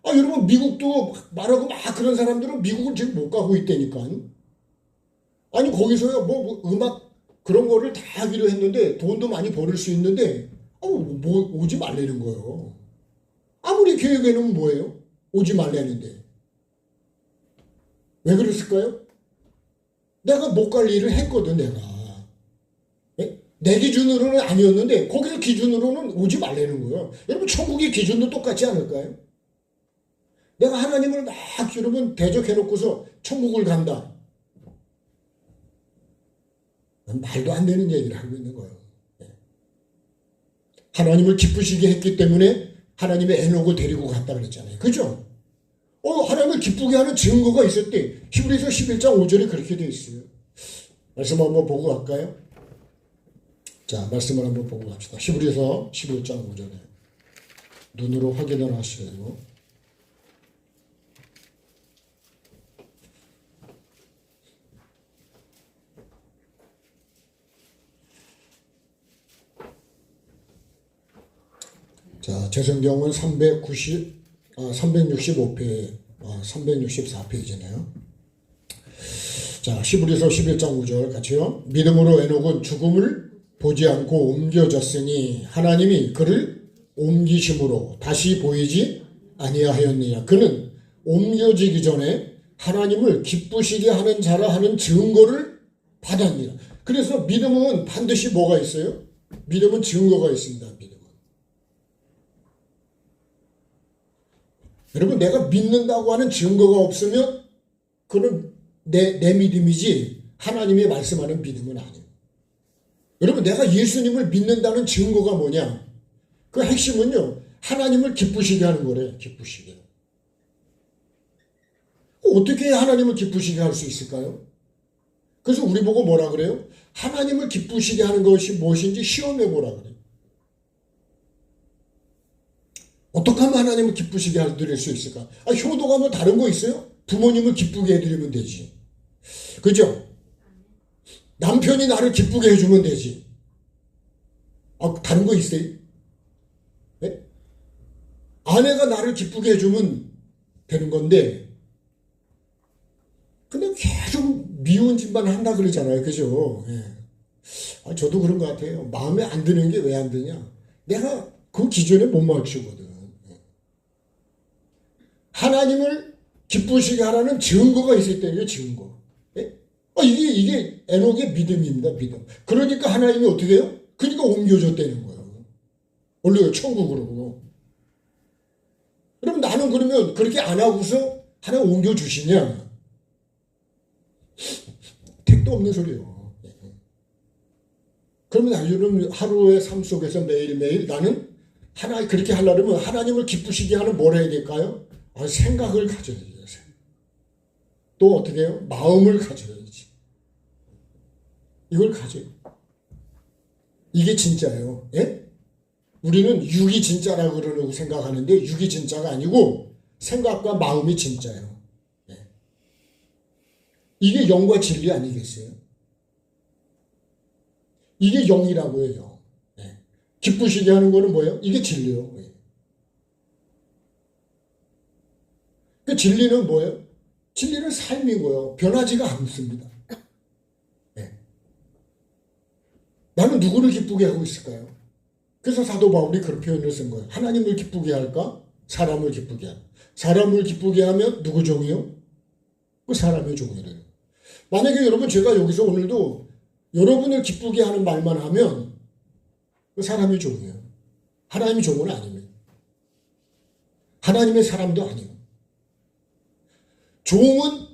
여러분 미국도 말하고 막 그런 사람들은 미국을 지금 못 가고 있다니까. 아니 거기서요 뭐 음악 그런 거를 다 하기로 했는데 돈도 많이 벌을 수 있는데 오지 말라는 거예요. 아무리 계획에는 뭐예요? 오지 말라는데 왜 그랬을까요? 내가 못 갈 일을 했거든 내가. 내 기준으로는 아니었는데 거기서 기준으로는 오지 말라는 거예요. 여러분 천국의 기준도 똑같지 않을까요? 내가 하나님을 막 여러분 대적해놓고서 천국을 간다. 말도 안 되는 얘기를 하고 있는 거예요. 하나님을 기쁘시게 했기 때문에 하나님의 에녹을 데리고 갔다 그랬잖아요. 그죠? 하나님을 기쁘게 하는 증거가 있었대. 히브리서 11장 5절에 그렇게 되어 있어요. 말씀 한번 보고 갈까요? 자, 말씀을 한번 보고 갑시다. 히브리서 11장 5절에 눈으로 확인을 하셔요. 자, 제 성경은 365페이지, 364페이지네요. 자, 히브리서 11장 5절 같이요. 믿음으로 에녹은 죽음을 보지 않고 옮겨졌으니 하나님이 그를 옮기심으로 다시 보이지 아니하였느냐. 그는 옮겨지기 전에 하나님을 기쁘시게 하는 자라 하는 증거를 받았느냐. 그래서 믿음은 반드시 뭐가 있어요? 믿음은 증거가 있습니다. 믿음은. 여러분 내가 믿는다고 하는 증거가 없으면 그건 내 믿음이지 하나님이 말씀하는 믿음은 아니에요. 여러분, 내가 예수님을 믿는다는 증거가 뭐냐? 그 핵심은요, 하나님을 기쁘시게 하는 거래. 기쁘시게. 어떻게 하나님을 기쁘시게 할 수 있을까요? 그래서 우리 보고 뭐라 그래요? 하나님을 기쁘시게 하는 것이 무엇인지 시험해 보라 그래요. 어떻게 하면 하나님을 기쁘시게 해드릴 수 있을까? 효도가 뭐 다른 거 있어요? 부모님을 기쁘게 해드리면 되지. 그죠? 남편이 나를 기쁘게 해주면 되지. 다른 거 있어요? 네? 아내가 나를 기쁘게 해주면 되는 건데, 근데 계속 미운 짓만 한다 그러잖아요. 그죠? 예. 저도 그런 것 같아요. 마음에 안 드는 게 왜 안 드냐? 내가 그 기준에 못 맞추거든. 하나님을 기쁘시게 하라는 증거가 있을 때예요. 증거. 예? 이게 에녹의 믿음입니다. 믿음. 그러니까 하나님이 어떻게 해요? 그러니까 옮겨줬다는 거예요. 원래 천국으로. 그럼 나는 그러면 그렇게 안 하고서 하나님 옮겨주시냐? 택도 없는 소리예요. 그러면 하루의 삶 속에서 매일매일 나는 그렇게 하려면 하나님을 기쁘시게 하는 뭘 해야 될까요? 생각을 가져야지. 또 어떻게 해요? 마음을 가져야지. 이걸 가져요. 이게 진짜예요. 예? 우리는 육이 진짜라고 그러고 생각하는데 육이 진짜가 아니고 생각과 마음이 진짜예요. 예. 이게 영과 진리 아니겠어요? 이게 영이라고 해요. 예. 기쁘시게 하는 거는 뭐예요? 이게 진리예요. 예. 그 진리는 뭐예요? 진리는 삶인 거예요. 변하지가 않습니다. 네. 나는 누구를 기쁘게 하고 있을까요? 그래서 사도 바울이 그런 표현을 쓴 거예요. 하나님을 기쁘게 할까? 사람을 기쁘게 할까? 사람을 기쁘게 하면 누구 종이요? 그 사람의 종이래요. 만약에 여러분 제가 여기서 오늘도 여러분을 기쁘게 하는 말만 하면 그 사람의 종이에요. 하나님의 종은 아닙니다. 하나님의 사람도 아니에요. 종은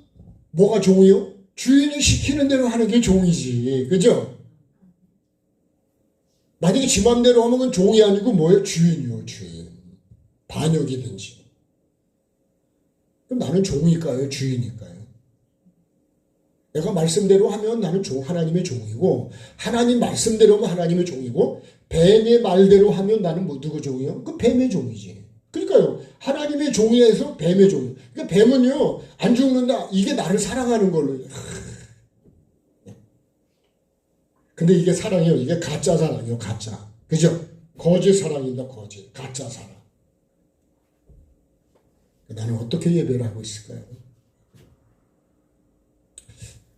뭐가 종이요? 주인이 시키는 대로 하는 게 종이지. 그죠? 만약에 지 맘대로 하면 그건 종이 아니고 뭐예요? 주인이요. 주인. 반역이든지. 그럼 나는 종일까요? 주인일까요? 내가 말씀대로 하면 나는 하나님의 종이고, 하나님 말씀대로 하면 하나님의 종이고, 뱀의 말대로 하면 나는 누구 종이요? 그 뱀의 종이지. 그러니까요. 하나님의 종이에서 뱀의 종이. 그러니까 뱀은요, 안 죽는다. 이게 나를 사랑하는 걸로. 근데 이게 사랑이요. 이게 가짜 사랑이요. 가짜. 그죠? 거짓 사랑입니다. 거짓. 가짜 사랑. 나는 어떻게 예배를 하고 있을까요?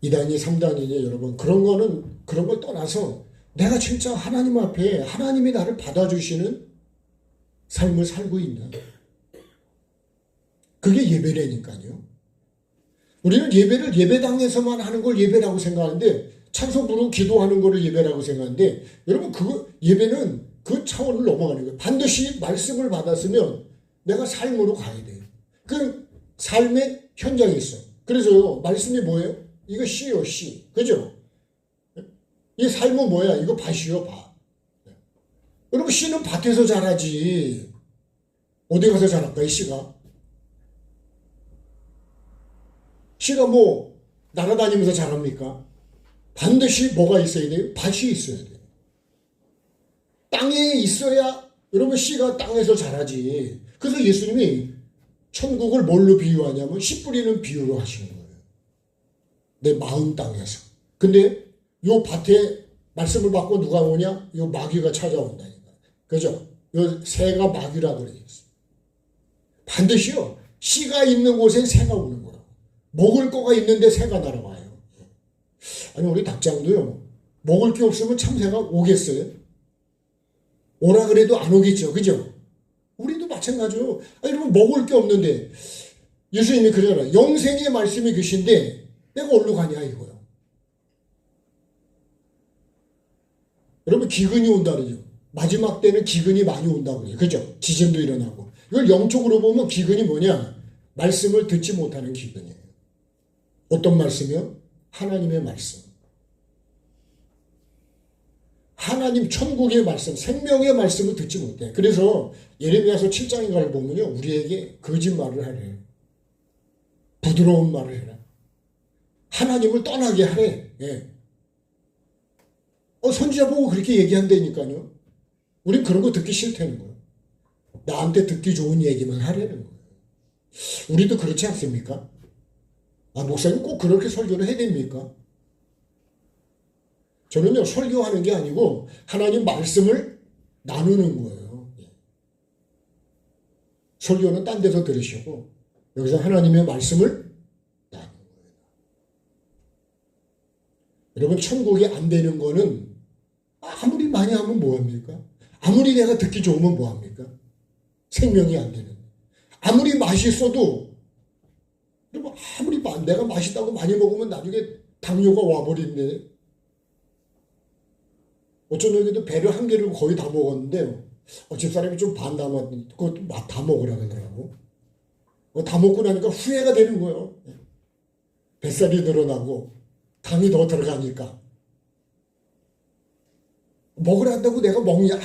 2단이 3단이니 여러분. 그런 걸 떠나서 내가 진짜 하나님 앞에 하나님이 나를 받아주시는 삶을 살고 있나? 그게 예배라니까요. 우리는 예배를 예배당에서만 하는 걸 예배라고 생각하는데, 찬송 부르고 기도하는 거를 예배라고 생각하는데, 여러분 예배는 그 차원을 넘어가는 거예요. 반드시 말씀을 받았으면 내가 삶으로 가야 돼요. 그 삶의 현장에 있어요. 그래서요, 말씀이 뭐예요? 이거 씨요, 씨. 그죠? 이 삶은 뭐야? 이거 밭이요, 밭. 여러분, 씨는 밭에서 자라지. 어디 가서 자랄까요, 씨가? 씨가 뭐 날아다니면서 자랍니까? 반드시 뭐가 있어야 돼요? 밭이 있어야 돼요. 땅에 있어야 여러분 씨가 땅에서 자라지. 그래서 예수님이 천국을 뭘로 비유하냐면 씨 뿌리는 비유로 하시는 거예요. 내 마음 땅에서. 근데 요 밭에 말씀을 받고 누가 오냐? 요 마귀가 찾아온다니까. 그죠? 요 새가 마귀라 그러겠어요. 반드시요. 씨가 있는 곳엔 새가 오는 거예요. 먹을 거가 있는데 새가 날아와요. 아니 우리 닭장도요. 먹을 게 없으면 참 새가 오겠어요? 오라 그래도 안 오겠죠. 그죠? 우리도 마찬가지로. 여러분 먹을 게 없는데 예수님이 그러잖아요. 영생의 말씀이 계신데 내가 어디로 가냐 이거요. 여러분 기근이 온다 그러죠. 마지막 때는 기근이 많이 온다고 그래요. 그죠? 지진도 일어나고. 이걸 영적으로 보면 기근이 뭐냐? 말씀을 듣지 못하는 기근이에요. 어떤 말씀이요? 하나님의 말씀. 하나님 천국의 말씀, 생명의 말씀을 듣지 못해. 그래서 예레미야서 7장인가를 보면요, 우리에게 거짓말을 하래요. 부드러운 말을 해라. 하나님을 떠나게 하래. 예. 선지자 보고 그렇게 얘기한다니까요. 우린 그런 거 듣기 싫다는 거예요. 나한테 듣기 좋은 얘기만 하라는 거예요. 우리도 그렇지 않습니까? 목사님 꼭 그렇게 설교를 해야 됩니까? 저는요, 설교하는 게 아니고 하나님 말씀을 나누는 거예요. 설교는 딴 데서 들으시고 여기서 하나님의 말씀을 나누는 거예요. 여러분, 천국이 안 되는 거는 아무리 많이 하면 뭐합니까? 아무리 내가 듣기 좋으면 뭐합니까? 생명이 안 되는. 아무리 맛있어도 아무리 내가 맛있다고 많이 먹으면 나중에 당뇨가 와버린대. 어쩐 여기도 배를 한 개를 거의 다 먹었는데 집사람이 좀 반 남았는데 그것도 다 먹으라 그러더라고. 다 먹고 나니까 후회가 되는 거예요. 뱃살이 늘어나고 당이 더 들어가니까. 먹으라 한다고 내가 먹냐?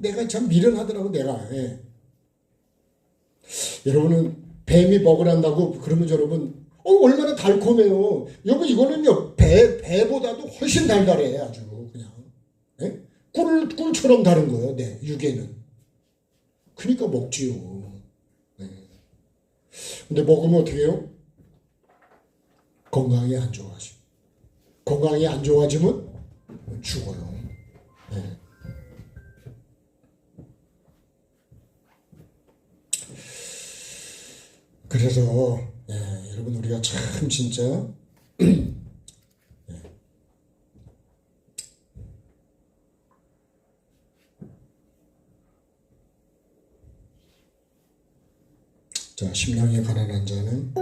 내가 참 미련하더라고 내가. 예. 여러분은 뱀이 먹으란다고 그러면 여러분 얼마나 달콤해요. 여러분 이거는요 배보다도 훨씬 달달해 아주 그냥. 예? 꿀처럼 다른 거예요. 네, 육에는. 그러니까 먹지요. 네. 근데 먹으면 어떻게 해요? 건강이 안 좋아지. 건강이 안 좋아지면 죽어요. 네. 그래서 여러분 우리가 참 진짜 자, 심령이 가난한 자는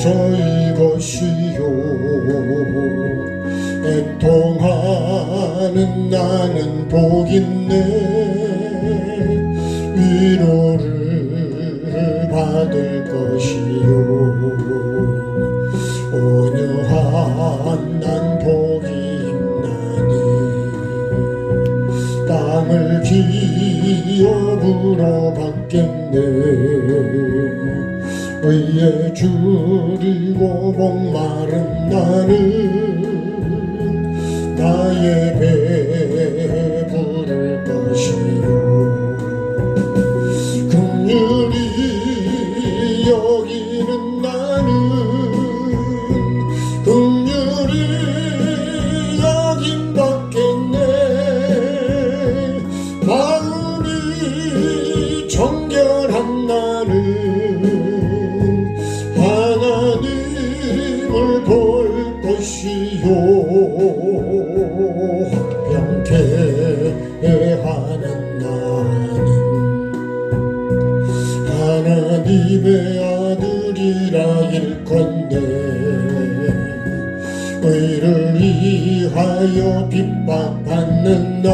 저희 것이요 애통하는 나는 복있네 위로를 받을 것이요 온유한 난 복이 있나니 땅을 기업으로 받겠네 의에 줄이고 목마른 나는 나의 배 부를 것이요 긍휼히 여기는 나는 긍휼히 여김 받겠네 마음이 정결한 나는 하나님을 볼 것이요 화평케 하는 나는 하나님의 아들이라 일컫네 의를 위하여 핍박받는 난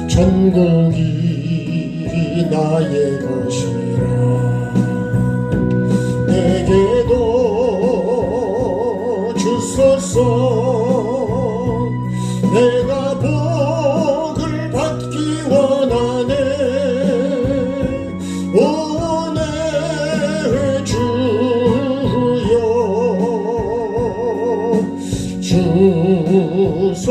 천국이 나의 것이라 내게도 주소서 내가 복을 받기 원하네 오네 주여 주소서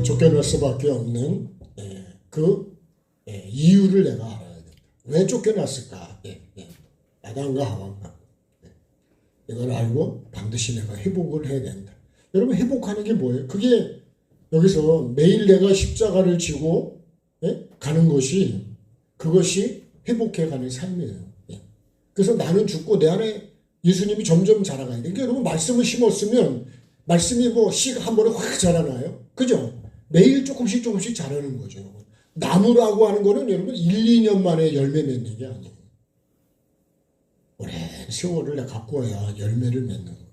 쫓겨날 수밖에 없는 그 이유를 내가 알아야 된다. 왜 쫓겨났을까? 아담과 하와가 이걸 알고 반드시 내가 회복을 해야 된다. 여러분 회복하는 게 뭐예요? 그게 여기서 매일 내가 십자가를 지고 가는 것이 그것이 회복해가는 삶이에요. 그래서 나는 죽고 내 안에 예수님이 점점 자라가야 돼. 그러니까 여러분 말씀을 심었으면 말씀이 뭐 씨가 한 번에 확 자라나요? 그죠? 매일 조금씩 조금씩 자라는 거죠. 나무라고 하는 거는 여러분 1, 2년 만에 열매 맺는 게 아니에요. 오랜 세월을 내가 갖고 와야 열매를 맺는 거예요.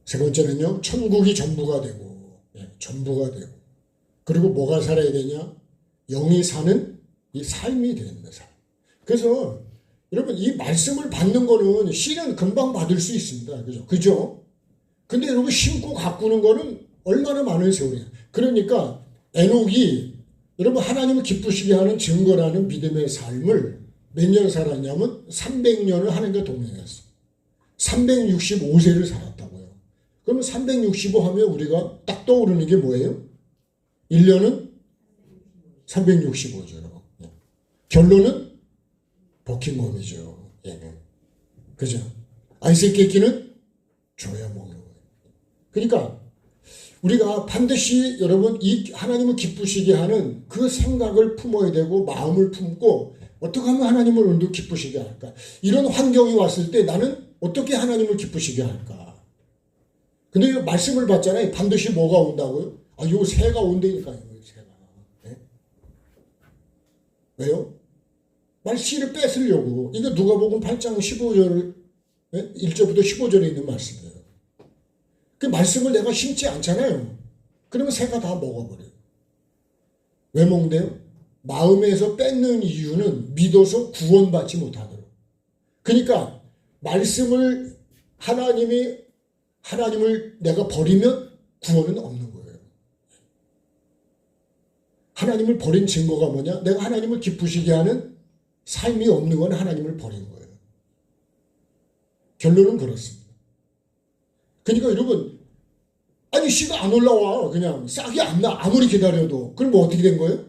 세 번째는요, 천국이 전부가 되고, 전부가 되고, 그리고 뭐가 살아야 되냐? 영이 사는 이 삶이 되는 삶. 그래서 여러분 이 말씀을 받는 거는 씨는 금방 받을 수 있습니다. 그죠? 그죠? 근데 여러분 심고 가꾸는 거는 얼마나 많은 세월이야. 그러니까 에녹이 여러분 하나님을 기쁘시게 하는 증거라는 믿음의 삶을 몇 년 살았냐면 300년을 하나님과 동행했어. 365세를 살았다고요. 그러면 365 하면 우리가 딱 떠오르는 게 뭐예요? 1년은 365죠. 결론은 버킹엄이죠. 그죠? 아이색 깨끼는 줘야 먹는 거예요. 그러니까 우리가 반드시 여러분 이 하나님을 기쁘시게 하는 그 생각을 품어야 되고 마음을 품고 어떻게 하면 하나님을 오늘도 기쁘시게 할까? 이런 환경이 왔을 때 나는 어떻게 하나님을 기쁘시게 할까? 근데 이 말씀을 받잖아요. 반드시 뭐가 온다고요? 요 새가 온다니까요. 새가. 왜요? 씨를 뺏으려고. 이거 누가복음 8장 15절 1절부터 15절에 있는 말씀이에요. 그 말씀을 내가 심지 않잖아요. 그러면 새가 다 먹어버려요. 왜 먹는데요? 마음에서 뺏는 이유는 믿어서 구원받지 못하도록. 그러니까 말씀을 하나님을 내가 버리면 구원은 없는 거예요. 하나님을 버린 증거가 뭐냐? 내가 하나님을 기쁘시게 하는 삶이 없는 건 하나님을 버린 거예요. 결론은 그렇습니다. 그러니까 여러분, 아니 씨가 안 올라와. 그냥 싹이 안 나. 아무리 기다려도. 그럼 뭐 어떻게 된 거예요?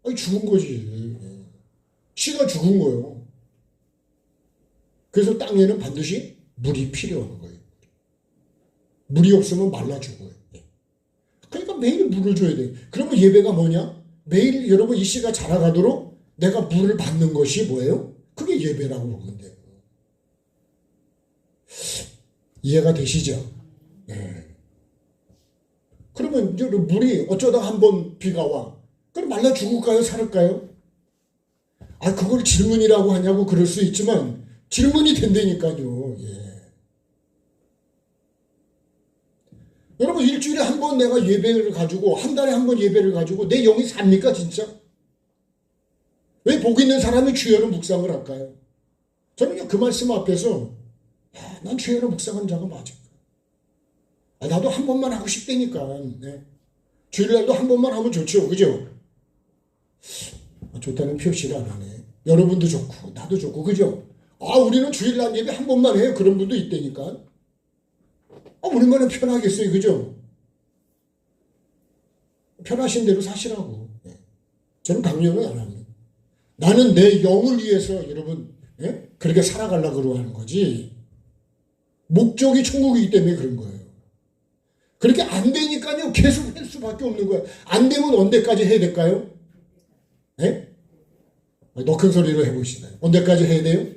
아니 죽은 거지. 씨가 죽은 거예요. 그래서 땅에는 반드시 물이 필요한 거예요. 물이 없으면 말라 죽어요. 그러니까 매일 물을 줘야 돼요. 그러면 예배가 뭐냐? 매일 여러분 이 씨가 자라가도록 내가 물을 받는 것이 뭐예요? 그게 예배라고 보면 돼요. 이해가 되시죠? 네. 그러면 이제 물이 어쩌다 한번 비가 와. 그럼 말라 죽을까요? 살을까요? 그걸 질문이라고 하냐고 그럴 수 있지만 질문이 된다니까요. 여러분 일주일에 한 번 내가 예배를 가지고 한 달에 한 번 예배를 가지고 내 영이 삽니까 진짜? 왜 복 있는 사람이 주여를 묵상을 할까요? 저는 그 말씀 앞에서 난 주여를 묵상하는 자가 맞아. 나도 한 번만 하고 싶다니까. 주일날도 한 번만 하면 좋죠. 그죠? 좋다는 표시를 안 하네. 여러분도 좋고 나도 좋고 그죠? 우리는 주일날 예배 한 번만 해요. 그런 분도 있다니까. 얼마나 편하겠어요. 그죠? 편하신 대로 사시라고. 저는 강요는 안 합니다. 나는 내 영을 위해서 여러분 그렇게 살아가려고 하는 거지. 목적이 천국이기 때문에 그런 거예요. 그렇게 안 되니까요. 계속 할 수밖에 없는 거예요. 안 되면 언제까지 해야 될까요? 더 큰 소리로 해보시나요? 언제까지 해야 돼요?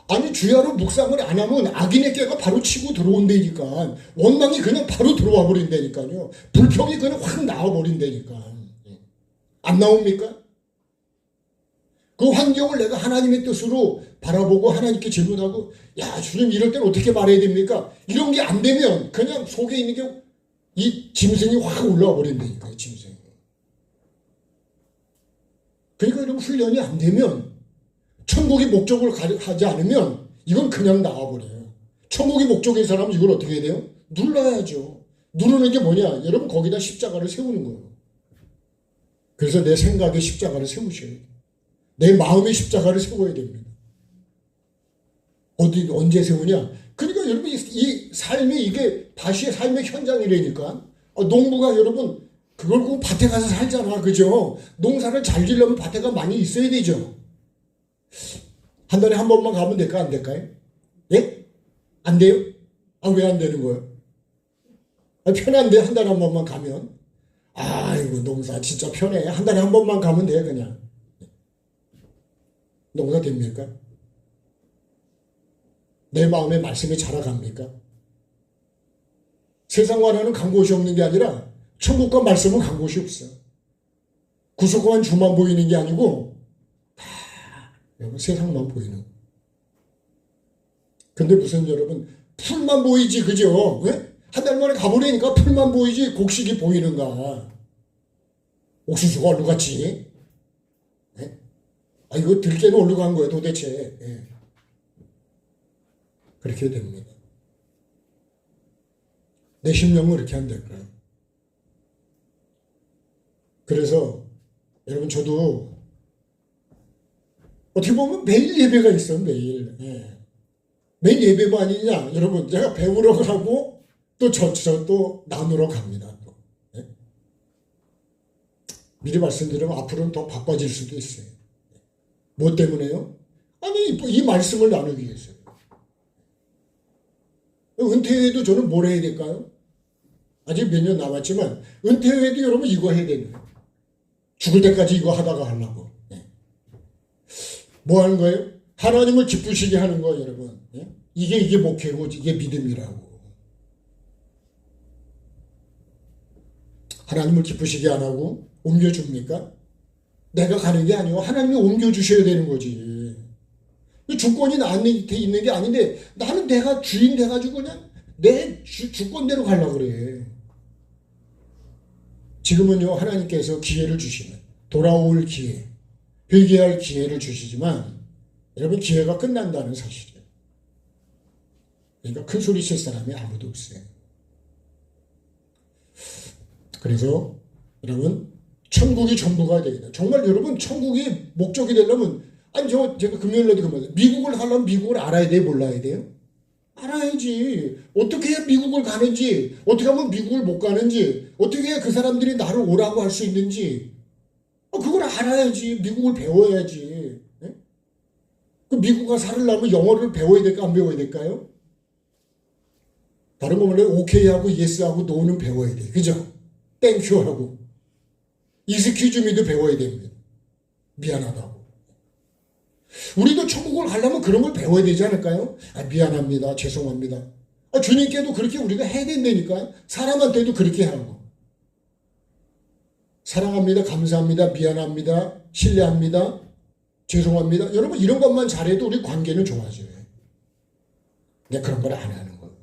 아니 주야로 묵상을 안 하면 악인의 깨가 바로 치고 들어온다니까. 원망이 그냥 바로 들어와 버린다니까요. 불평이 그냥 확 나와 버린다니까. 안 나옵니까? 그 환경을 내가 하나님의 뜻으로 바라보고 하나님께 질문하고 주님 이럴 때는 어떻게 말해야 됩니까? 이런 게 안 되면 그냥 속에 있는 게 이 짐승이 확 올라와 버린다니까요. 짐승이. 그러니까 이런 훈련이 안 되면 천국의 목적을 하지 않으면 이건 그냥 나와버려요. 천국의 목적인 사람은 이걸 어떻게 해야 돼요? 눌러야죠. 누르는 게 뭐냐? 여러분 거기다 십자가를 세우는 거예요. 그래서 내 생각에 십자가를 세우셔야 돼요. 내 마음의 십자가를 세워야 됩니다. 언제 세우냐? 그러니까 여러분 이 삶이 이게 다시의 삶의 현장이라니까. 농부가 여러분 그걸 꼭 밭에 가서 살잖아. 그죠? 농사를 잘 지려면 밭에가 많이 있어야 되죠. 한 달에 한 번만 가면 될까 안 될까요? 예? 안 돼요? 아, 왜 안 되는 거예요? 아, 편한데 한 달에 한 번만 가면. 아이고, 농사 진짜 편해. 한 달에 한 번만 가면 돼, 그냥. 농사 됩니까? 내 마음에 말씀이 자라갑니까? 세상과는 간 곳이 없는 게 아니라 천국과 말씀은 간 곳이 없어. 구속한 주만 보이는 게 아니고 다 여러분 세상만 보이는 거. 근데 무슨 여러분 풀만 보이지 그죠? 왜? 한 달 만에 가보려니까 풀만 보이지 곡식이 보이는가? 옥수수가 어디로 갔지? 네? 아, 이거 들깨는 어디로 간 거야 도대체? 네. 그렇게 됩니다. 내 심령은 그렇게 안 될까요? 그래서 여러분 저도 어떻게 보면 매일 예배가 있어요. 매일. 예. 매일 예배가 아니냐. 여러분 제가 배우러 가고 또 또 나누러 갑니다. 또. 예? 미리 말씀드리면 앞으로는 더 바빠질 수도 있어요. 뭐 때문에요? 아니 이 말씀을 나누기 위해서요. 은퇴 후에도 저는 뭘 해야 될까요? 아직 몇 년 남았지만 은퇴 후에도 여러분 이거 해야 되는 거예요. 죽을 때까지 이거 하다가 하려고. 네. 뭐 하는 거예요? 하나님을 기쁘시게 하는 거예요, 여러분. 네? 이게 목회고 이게 믿음이라고. 하나님을 기쁘시게 안 하고 옮겨줍니까? 내가 가는 게 아니고 하나님이 옮겨주셔야 되는 거지. 주권이 나한테 있는 게 아닌데 나는 내가 주인 돼가지고 그냥 내 주권대로 가려고 그래. 지금은요 하나님께서 기회를 주시는 돌아올 기회, 회개할 기회를 주시지만 여러분 기회가 끝난다는 사실이에요. 그러니까 큰 소리 칠 사람이 아무도 없어요. 그래서 여러분 천국이 전부가 되겠다. 정말 여러분 천국이 목적이 되려면 아니 제가 금요일에도 그러면 미국을 가려면 미국을 알아야 돼요? 몰라야 돼요? 알아야지. 어떻게 해야 미국을 가는지, 어떻게 하면 미국을 못 가는지, 어떻게 해야 그 사람들이 나를 오라고 할 수 있는지, 그걸 알아야지. 미국을 배워야지. 네? 그 미국 가서 살려면 영어를 배워야 될까, 안 배워야 될까요? 다른 거 몰라요? 오케이하고 예스하고 노는 배워야 돼. 그죠? 땡큐하고. 이스큐즈미도 배워야 됩니다. 미안하다고. 우리도 천국을 가려면 그런 걸 배워야 되지 않을까요? 아, 미안합니다. 죄송합니다. 주님께도 그렇게 우리가 해야 된다니까요. 사람한테도 그렇게 하고. 사랑합니다. 감사합니다. 미안합니다. 신뢰합니다. 죄송합니다. 여러분 이런 것만 잘해도 우리 관계는 좋아져요. 근데 그런 걸 안 하는 거예요.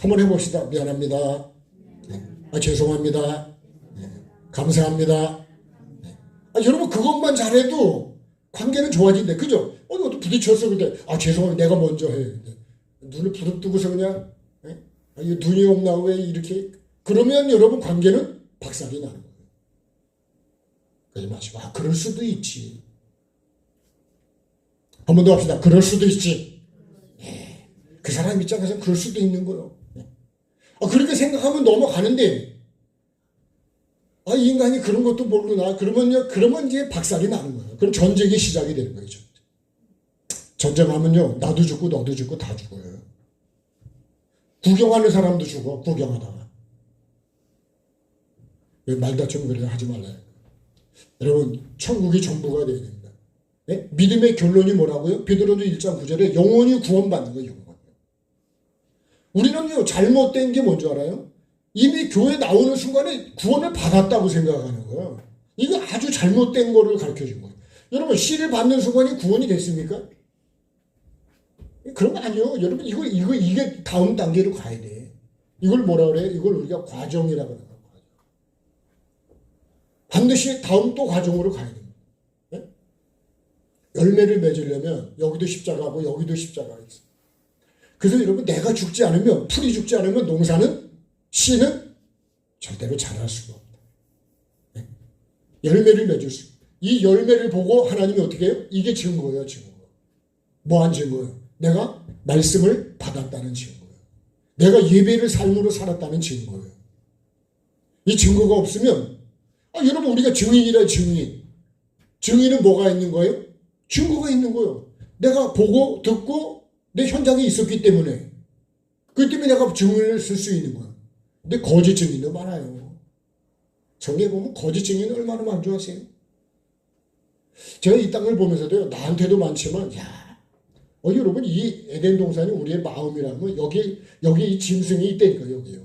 한번 해봅시다. 미안합니다. 네. 죄송합니다. 네. 감사합니다. 네. 여러분 그것만 잘해도 관계는 좋아진대. 그죠? 이것도 부딪혔어. 근데, 죄송합니다. 내가 먼저 해. 눈을 부릅뜨고서 그냥, 이거 눈이 없나? 왜 이렇게. 그러면 여러분 관계는 박살이 나는 거예요. 그러지 마시고, 그럴 수도 있지. 한 번 더 합시다. 그럴 수도 있지. 네. 그 사람 입장에서 그럴 수도 있는 거예요. 네. 그렇게 생각하면 넘어가는데, 이 인간이 그런 것도 모르나? 그러면 이제 박살이 나는 거예요. 그럼 전쟁이 시작이 되는 거죠. 전쟁하면요, 나도 죽고 너도 죽고 다 죽어요. 구경하는 사람도 죽어, 구경하다가. 말다툼 그래 하지 말라요. 여러분, 천국이 전부가 되어야 됩니다. 네? 믿음의 결론이 뭐라고요? 베드로전서 1장 9절에 영원히 구원받는 거예요, 영원. 우리는요, 잘못된 게 뭔지 알아요? 이미 교회 나오는 순간에 구원을 받았다고 생각하는 거예요. 이거 아주 잘못된 거를 가르쳐 준 거예요. 여러분, 씨를 받는 순간이 구원이 됐습니까? 그런 거 아니에요. 여러분, 이게 다음 단계로 가야 돼. 이걸 뭐라 그래요? 이걸 우리가 과정이라고 하는 거예요. 반드시 다음 또 과정으로 가야 됩니다. 네? 열매를 맺으려면 여기도 십자가고 여기도 십자가가 있어요. 그래서 여러분, 내가 죽지 않으면, 풀이 죽지 않으면 농사는 씨는 절대로 자랄 수가 없다. 네? 열매를 맺을 수. 이 열매를 보고 하나님이 어떻게 해요? 이게 증거예요, 증거. 뭐한 증거예요? 내가 말씀을 받았다는 증거예요. 내가 예배를 삶으로 살았다는 증거예요. 이 증거가 없으면, 여러분, 우리가 증인이라 증인. 증인은 뭐가 있는 거예요? 증거가 있는 거예요. 내가 보고, 듣고, 내 현장에 있었기 때문에. 그것 때문에 내가 증인을 쓸 수 있는 거야. 근데 거짓 증인도 많아요. 성경에 보면 거짓 증인은 얼마나 많죠, 제가 이 땅을 보면서도요, 나한테도 많지만, 여러분, 이 에덴 동산이 우리의 마음이라면, 여기 이 짐승이 있다니까, 여기.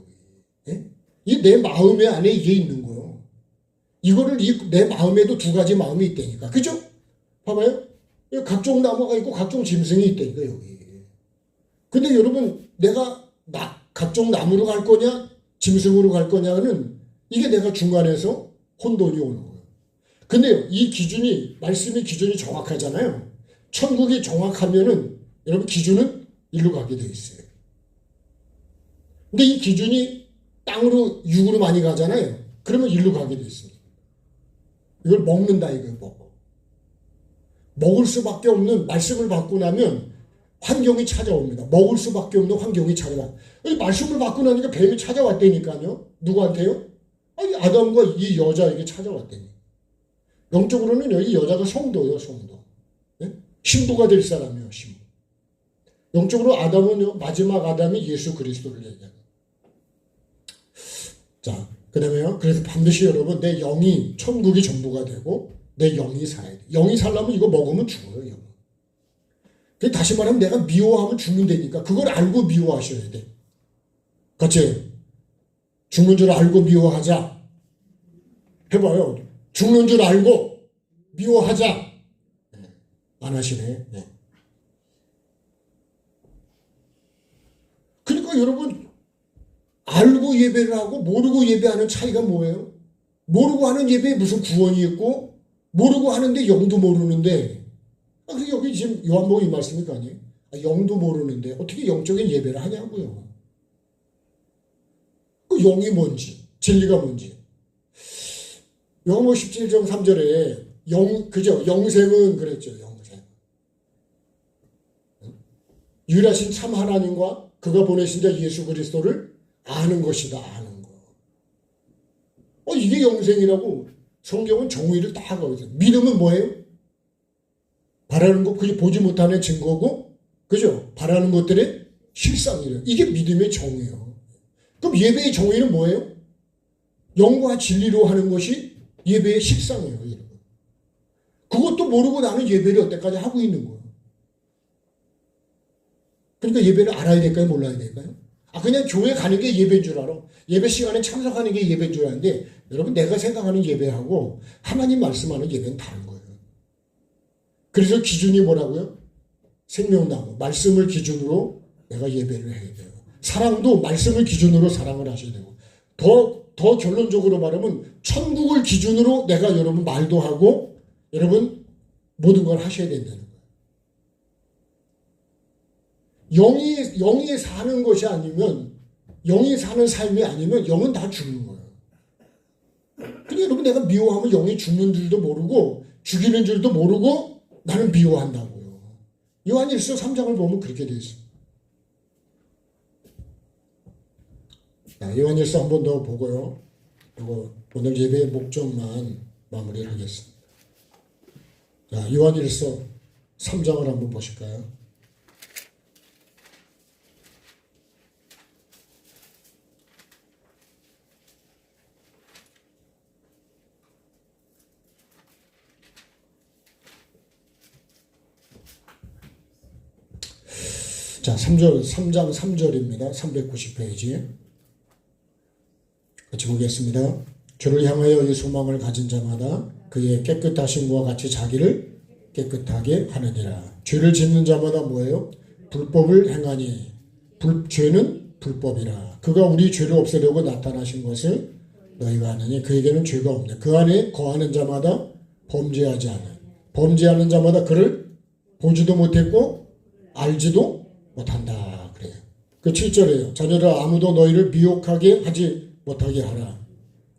예? 이 내 마음의 안에 이게 있는 거예요. 이거를 내 마음에도 두 가지 마음이 있다니까. 그죠? 봐봐요. 각종 나무가 있고 각종 짐승이 있다니까, 여기. 근데 여러분, 내가 각종 나무로 갈 거냐, 짐승으로 갈 거냐는 이게 내가 중간에서 혼돈이 오는 거예요. 근데요, 이 기준이, 말씀의 기준이 정확하잖아요. 천국이 정확하면은, 여러분, 기준은 일로 가게 돼 있어요. 근데 이 기준이 땅으로, 육으로 많이 가잖아요. 그러면 일로 가게 돼 있어요. 이걸 먹는다, 이거예요, 먹어. 먹을 수밖에 없는 말씀을 받고 나면 환경이 찾아옵니다. 먹을 수밖에 없는 환경이 찾아와. 말씀을 받고 나니까 뱀이 찾아왔다니까요. 누구한테요? 아담과 이 여자에게 찾아왔다니. 영적으로는 이 여자가 성도예요, 성도. 네? 신부가 될 사람이에요, 신부. 영적으로 아담은 마지막 아담이 예수 그리스도를 얘기해요. 자, 그 다음에요. 그래서 반드시 여러분, 내 영이 천국이 전부가 되고, 내 영이 살아야 돼. 영이 살려면 이거 먹으면 죽어요, 영. 다시 말하면 내가 미워하면 죽는다니까. 그걸 알고 미워하셔야 돼. 같이. 죽는 줄 알고 미워하자. 해봐요. 죽는 줄 알고 미워하자. 안 하시네. 네. 그러니까 여러분, 알고 예배를 하고 모르고 예배하는 차이가 뭐예요? 모르고 하는 예배에 무슨 구원이 있고, 모르고 하는데 영도 모르는데, 여기 지금 요한복음 이 말씀이 아니에요? 영도 모르는데 어떻게 영적인 예배를 하냐고요. 그 영이 뭔지, 진리가 뭔지. 요한복음 17장 3절에 그죠? 영생은 그랬죠. 영생. 유일하신 참 하나님과 그가 보내신 자 예수 그리스도를 아는 것이다. 아는 거. 이게 영생이라고 성경은 정의를 다 하고 있어요. 믿음은 뭐예요? 바라는 것, 그게 보지 못하는 증거고, 그죠? 바라는 것들의 실상이래요. 이게 믿음의 정의예요. 그럼 예배의 정의는 뭐예요? 영과 진리로 하는 것이 예배의 실상이에요, 여러분. 그것도 모르고 나는 예배를 여태까지 하고 있는 거예요. 그러니까 예배를 알아야 될까요? 몰라야 될까요? 그냥 교회 가는 게 예배인 줄 알아. 예배 시간에 참석하는 게 예배인 줄 아는데, 여러분, 내가 생각하는 예배하고 하나님 말씀하는 예배는 다른 거예요. 그래서 기준이 뭐라고요? 생명나무, 말씀을 기준으로 내가 예배를 해야 돼요. 사랑도 말씀을 기준으로 사랑을 하셔야 되고, 더 결론적으로 말하면 천국을 기준으로 내가 여러분 말도 하고 여러분 모든 걸 하셔야 된다는 거예요. 영이 사는 것이 아니면, 영이 사는 삶이 아니면 영은 다 죽는 거예요. 근데 여러분, 내가 미워하면 영이 죽는 줄도 모르고 죽이는 줄도 모르고 나는 미워한다고요. 요한일서 3장을 보면 그렇게 돼 있어요. 자, 요한일서 한 번 더 보고요. 그리고 오늘 예배의 목적만 마무리를 하겠습니다. 자, 요한일서 3장을 한번 보실까요? 자, 3장 3절입니다. 390페이지. 같이 보겠습니다. 주를 향하여 이 소망을 가진 자마다 그의 깨끗하심과 같이 자기를 깨끗하게 하느니라. 죄를 짓는 자마다 뭐예요? 불법을 행하니 죄는 불법이라. 그가 우리 죄를 없애려고 나타나신 것을 너희가 아느니 그에게는 죄가 없네. 그 안에 거하는 자마다 범죄하지 않아. 범죄하는 자마다 그를 보지도 못했고 알지도 못한다. 그래요. 그 7절에요. 자녀들아, 아무도 너희를 미혹하게 하지 못하게 하라.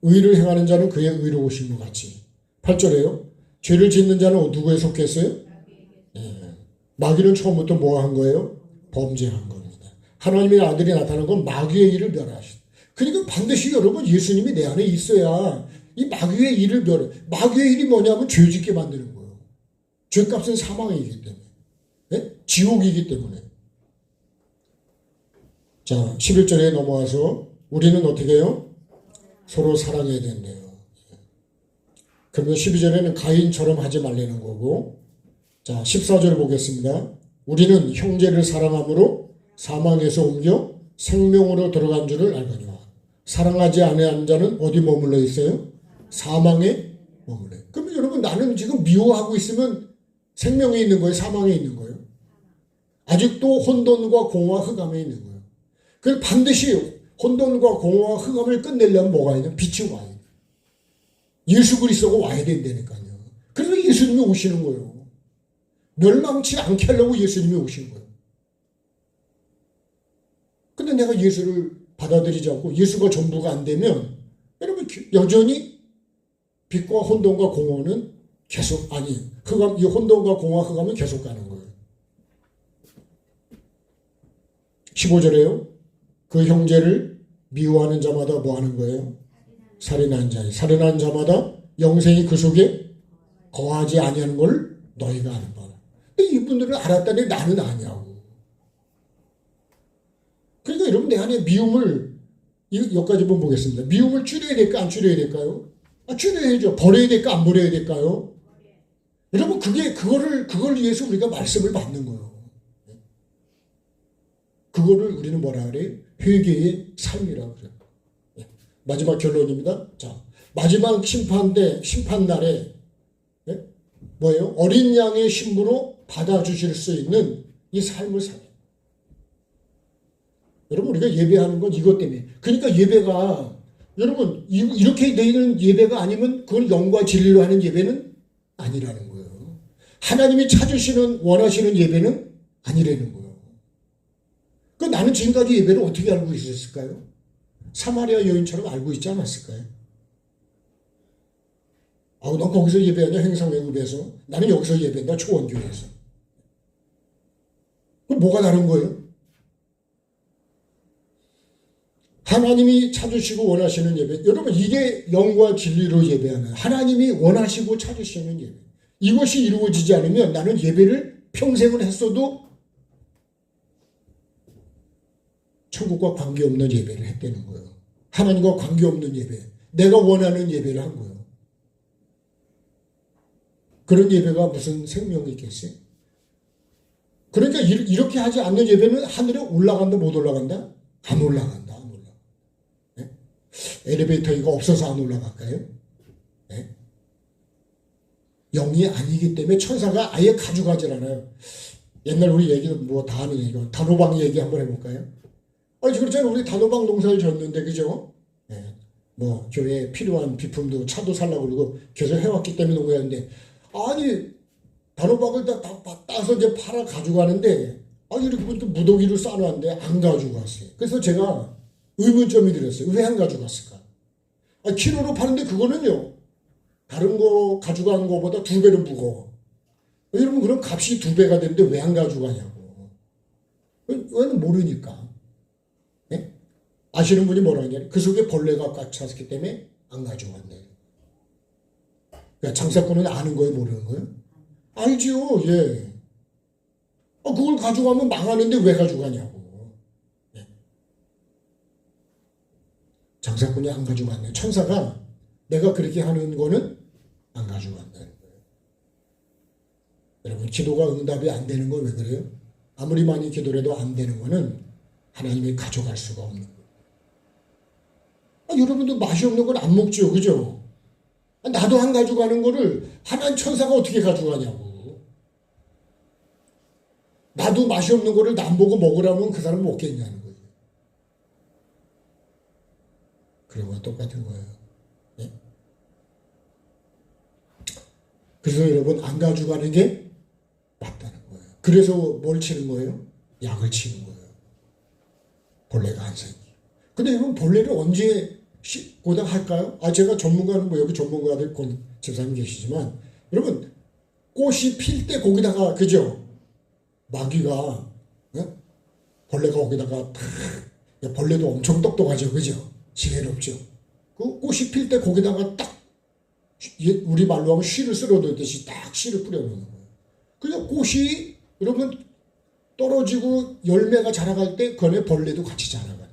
의를 행하는 자는 그의 의로우심과 같이. 8절에요. 죄를 짓는 자는 누구에 속했어요? 마귀는 처음부터 뭐 한 거예요? 범죄한 겁니다. 하나님의 아들이 나타난 건 마귀의 일을 멸하시다. 그러니까 반드시 여러분, 예수님이 내 안에 있어야 이 마귀의 일을 멸해. 마귀의 일이 뭐냐면 죄 짓게 만드는 거예요. 죄값은 사망이기 때문에. 네? 지옥이기 때문에. 자, 11절에 넘어와서 우리는 어떻게 해요? 서로 사랑해야 된대요. 그러면 12절에는 가인처럼 하지 말라는 거고, 자, 14절 보겠습니다. 우리는 형제를 사랑함으로 사망에서 옮겨 생명으로 들어간 줄을 알거니와 사랑하지 아니하는 자는 어디 머물러 있어요? 사망에 머물러. 그러면 여러분, 나는 지금 미워하고 있으면 생명에 있는 거예요? 사망에 있는 거예요? 아직도 혼돈과 공허와 흑암에 있는 거예요. 그래서 반드시 혼돈과 공허와 흑암을 끝내려면 뭐가 있냐? 빛이 와야 돼요. 예수 그리스도가 와야 된다니까요. 그래서 예수님이 오시는 거예요. 멸망치 않게 하려고 예수님이 오신 거예요. 근데 내가 예수를 받아들이지 않고 예수가 전부가 안 되면 여러분 여전히 빛과 혼돈과 공허는 계속, 아니, 흑암, 이 혼돈과 공허와 흑암은 계속 가는 거예요. 15절에요. 그 형제를 미워하는 자마다 뭐 하는 거예요? 살인한 자예요. 살인한 자마다 영생이 그 속에 거하지 아니하는 걸 너희가 아는 바라. 근데 이분들은 알았다니 나는 아니하고. 그러니까 여러분, 내 안에 미움을, 여기까지 한번 보겠습니다. 미움을 줄여야 될까 안 줄여야 될까요? 줄여야죠. 버려야 될까 안 버려야 될까요? 여러분, 그걸 위해서 우리가 말씀을 받는 거예요. 그거를 우리는 뭐라 그래요? 회개의 삶이라고 그래요. 마지막 결론입니다. 자, 마지막 심판날에 뭐예요? 어린 양의 신부로 받아주실 수 있는 이 삶을 살아요. 여러분, 우리가 예배하는 건 이것 때문에. 그러니까 예배가, 여러분, 이렇게 되는 예배가 아니면 그걸 영과 진리로 하는 예배는 아니라는 거예요. 하나님이 찾으시는, 원하시는 예배는 아니라는 거예요. 그 나는 지금까지 예배를 어떻게 알고 있었을까요? 사마리아 여인처럼 알고 있지 않았을까요? 난 거기서 예배하냐? 행성외급에서. 나는 여기서 예배한다. 초원교회에서. 그럼 뭐가 다른 거예요? 하나님이 찾으시고 원하시는 예배. 여러분, 이게 영과 진리로 예배하는, 하나님이 원하시고 찾으시는 예배. 이것이 이루어지지 않으면 나는 예배를 평생을 했어도 천국과 관계없는 예배를 했다는 거예요. 하나님과 관계없는 예배. 내가 원하는 예배를 한 거예요. 그런 예배가 무슨 생명이 있겠어요? 그러니까 이렇게 하지 않는 예배는 하늘에 올라간다 못 올라간다? 안 올라간다. 안 올라가. 네? 엘리베이터가 없어서 안 올라갈까요? 네? 영이 아니기 때문에 천사가 아예 가져가질 않아요. 옛날 우리 얘기도 뭐 다 하는 얘기고 단호박 얘기 한번 해볼까요? 그렇잖아요. 우리 단호박 농사를 졌는데, 그죠? 네. 뭐, 교회에 필요한 비품도 차도 살라고 그러고 계속 해왔기 때문에 농사였는데, 아니, 단호박을 따서 이제 팔아 가져가는데, 이렇게 보니까 무더기로 싸놨는데 안 가지고 갔어요. 그래서 제가 의문점이 들었어요. 왜 안 가져갔을까? 키로로 파는데 그거는요, 다른 거 가져간 거보다 2배는 무거워. 여러분, 그럼 값이 2배가 되는데 왜 안 가져가냐고. 왜는 모르니까. 네? 아시는 분이 뭐라 하냐? 그 속에 벌레가 꽉 찼기 때문에 안 가져갔네. 그러니까 장사꾼은 아는 거예요, 모르는 거예요? 알지요, 예. 그걸 가져가면 망하는데 왜 가져가냐고. 네. 장사꾼이 안 가져갔네. 천사가 내가 그렇게 하는 거는 안 가져간다는 거예요. 여러분, 기도가 응답이 안 되는 건 왜 그래요? 아무리 많이 기도를 해도 안 되는 거는 하나님이 가져갈 수가 없는 거예요. 여러분도 맛이 없는 건 안 먹죠, 그죠? 나도 안 가져가는 거를 하나님 천사가 어떻게 가져가냐고. 나도 맛이 없는 거를 남 보고 먹으라면 그 사람 먹겠냐는 거예요. 그런 건 똑같은 거예요. 네? 그래서 여러분, 안 가져가는 게 맞다는 거예요. 그래서 뭘 치는 거예요? 약을 치는 거예요. 벌레가 안 생기고. 근데 여러분, 벌레를 언제 고장 할까요? 제가 전문가는 뭐 여기 전문가들 집사님 계시지만, 여러분, 꽃이 필 때 거기다가, 그죠? 마귀가, 벌레가 거기다가 벌레도 엄청 똑똑하죠, 그죠? 지혜롭죠. 그 꽃이 필 때 거기다가 딱, 우리 말로 하면 씨를 쓸어 넣듯이 딱 씨를 뿌려 놓는 거예요. 그래서 꽃이, 여러분, 떨어지고 열매가 자라갈 때 그 안에 벌레도 같이 자라가요.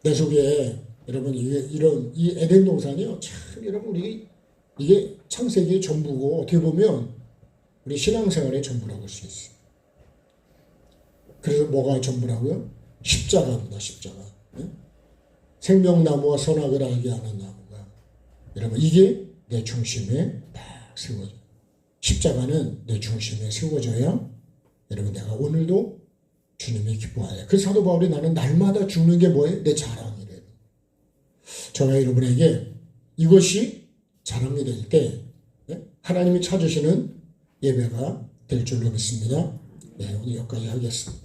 내 속에 여러분 이 에덴 동산이요, 참 여러분 이게 창세기의 전부고 어떻게 보면 우리 신앙생활의 전부라고 할 수 있어요. 그래서 뭐가 전부라고요? 십자가입니다. 십자가. 네? 생명나무와 선악을 알게 하는 나무가, 여러분 이게 내 중심에 딱 세워져요. 십자가는 내 중심에 세워져야 여러분 내가 오늘도 주님이 기뻐하여. 그래서 사도 바울이 나는 날마다 죽는 게 뭐예요? 내 자랑이래요. 저와 여러분에게 이것이 자랑이 될 때 하나님이 찾으시는 예배가 될 줄로 믿습니다. 네, 오늘 여기까지 하겠습니다.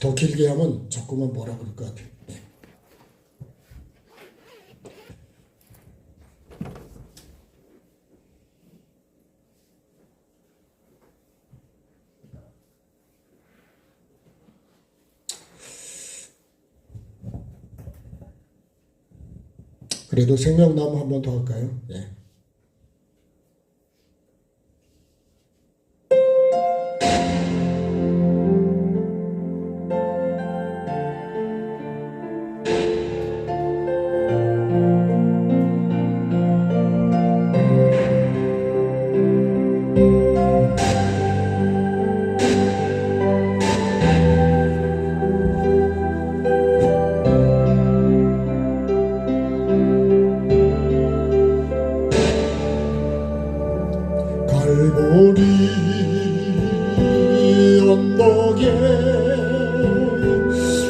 더 길게 하면 자꾸만 뭐라 그럴 것 같아요. 네. 그래도 생명나무 한 번 더 할까요? 네. 갈보리 언덕에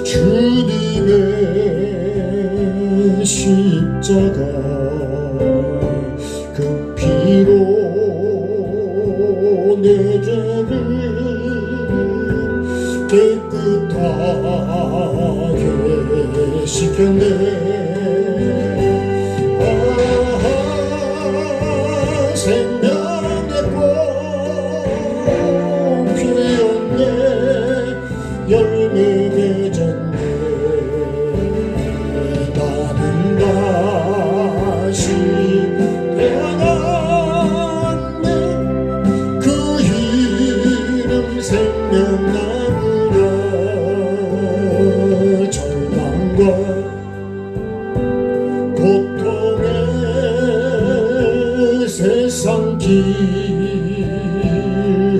주님의 십자가 그 피로 내 죄를 깨끗하게 씻겼네. 생명의 꽃 피었네. 열매 맺었네. 나는 다시 태어났네. 그 이름 생명나무라. 절망과 고통의 세상 길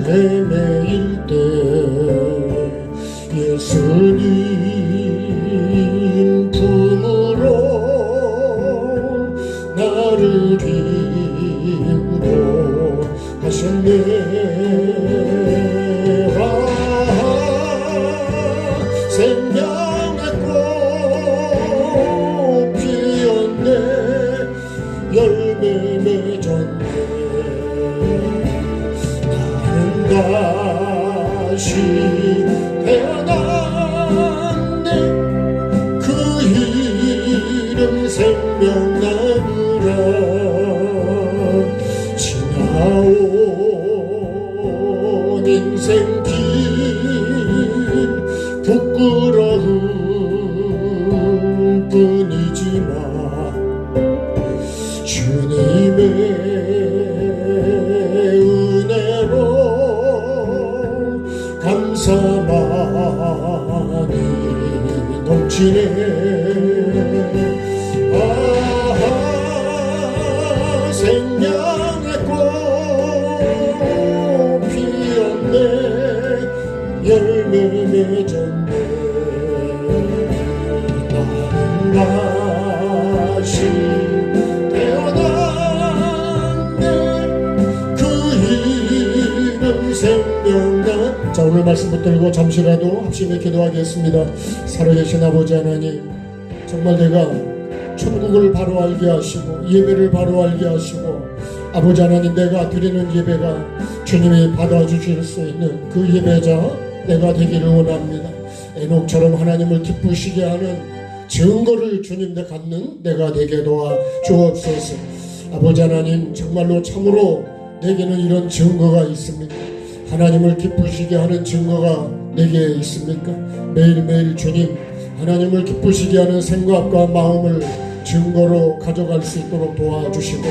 헤매일 때 예수님 품으로 나를 인도하셨네. 생명의 꽃 피었네. 열매 맺었네. 나는 다시 태어났네. 그 이름 생명나무라. 지나온 인생길 부끄러움 뿐이지만 주님의 은혜로 감사만이 넘치네. 생명의 꽃 피었네. 열매 맺었네. 나는 다시 생명나. 자, 오늘 말씀 붙들고 잠시라도 합심히 기도하겠습니다. 살아계신 아버지 하나님, 정말 내가 천국을 바로 알게 하시고 예배를 바로 알게 하시고, 아버지 하나님, 내가 드리는 예배가 주님이 받아주실 수 있는 그 예배자 내가 되기를 원합니다. 에녹처럼 하나님을 기쁘시게 하는 증거를 주님 내 갖는 내가 되게 도와 주옵소서. 아버지 하나님, 정말로 참으로 내게는 이런 증거가 있습니다. 하나님을 기쁘시게 하는 증거가 내게 있습니까? 매일매일 주님, 하나님을 기쁘시게 하는 생각과 마음을 증거로 가져갈 수 있도록 도와주시고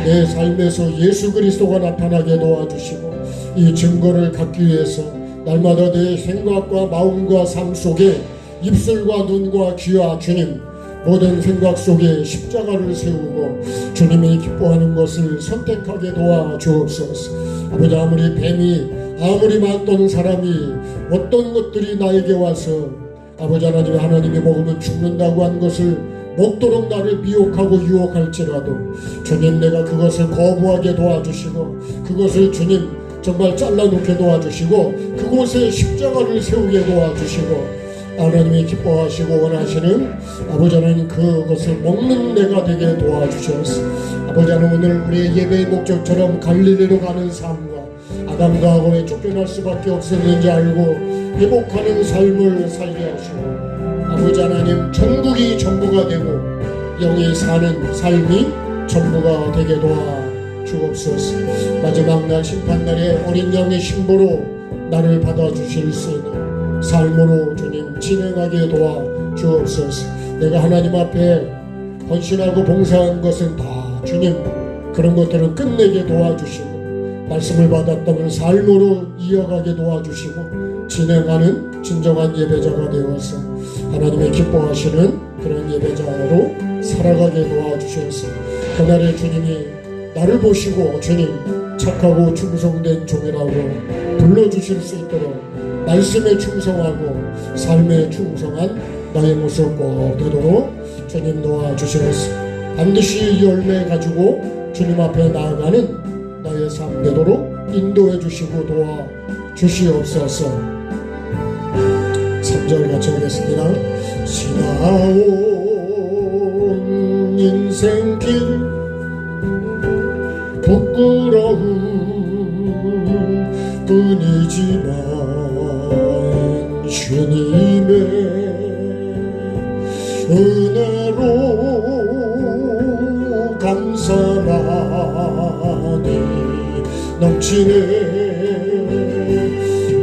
내 삶에서 예수 그리스도가 나타나게 도와주시고 이 증거를 갖기 위해서 날마다 내 생각과 마음과 삶 속에 입술과 눈과 귀와 주님 모든 생각 속에 십자가를 세우고 주님이 기뻐하는 것을 선택하게 도와주옵소서. 아버지 아무리 뱀이 아무리 많던 사람이 어떤 것들이 나에게 와서 아버지 하나님이 먹으면 죽는다고 한 것을 먹도록 나를 미혹하고 유혹할지라도 주님 내가 그것을 거부하게 도와주시고 그것을 주님 정말 잘라놓게 도와주시고 그곳에 십자가를 세우게 도와주시고 하나님이 기뻐하시고 원하시는 아버지 하나님 그것을 먹는 내가 되게 도와주셔서 아버지 하나님 오늘 우리의 예배의 목적처럼 갈릴리로 가는 삶과 아담과 하와에 쫓겨날 수밖에 없었는지 알고 회복하는 삶을 살게 하시고 아버지 하나님 천국이 전부가 되고 영이 사는 삶이 전부가 되게 도와주옵소서. 마지막 날 심판날에 어린 양의 신부로 나를 받아주실 수 있는 삶으로 주님 진행하게 도와주옵소서. 내가 하나님 앞에 헌신하고 봉사한 것은 다 주님 그런 것들은 끝내게 도와주시고 말씀을 받았다면 삶으로 이어가게 도와주시고 진행하는 진정한 예배자가 되어서 하나님의 기뻐하시는 그런 예배자로 살아가게 도와주셔서 그날에 주님이 나를 보시고 주님 착하고 충성된 종이라고 불러주실 수 있도록 말씀에 충성하고 삶에 충성한 나의 모습 꼭 되도록 주님 도와주시옵소서. 반드시 열매 가지고 주님 앞에 나아가는 나의 삶 되도록 인도해 주시고 도와주시옵소서. 3절 같이 하겠습니다. 지나온 인생길 부끄러운 뿐이지만 주님의 은혜로 감사하니 넘치네.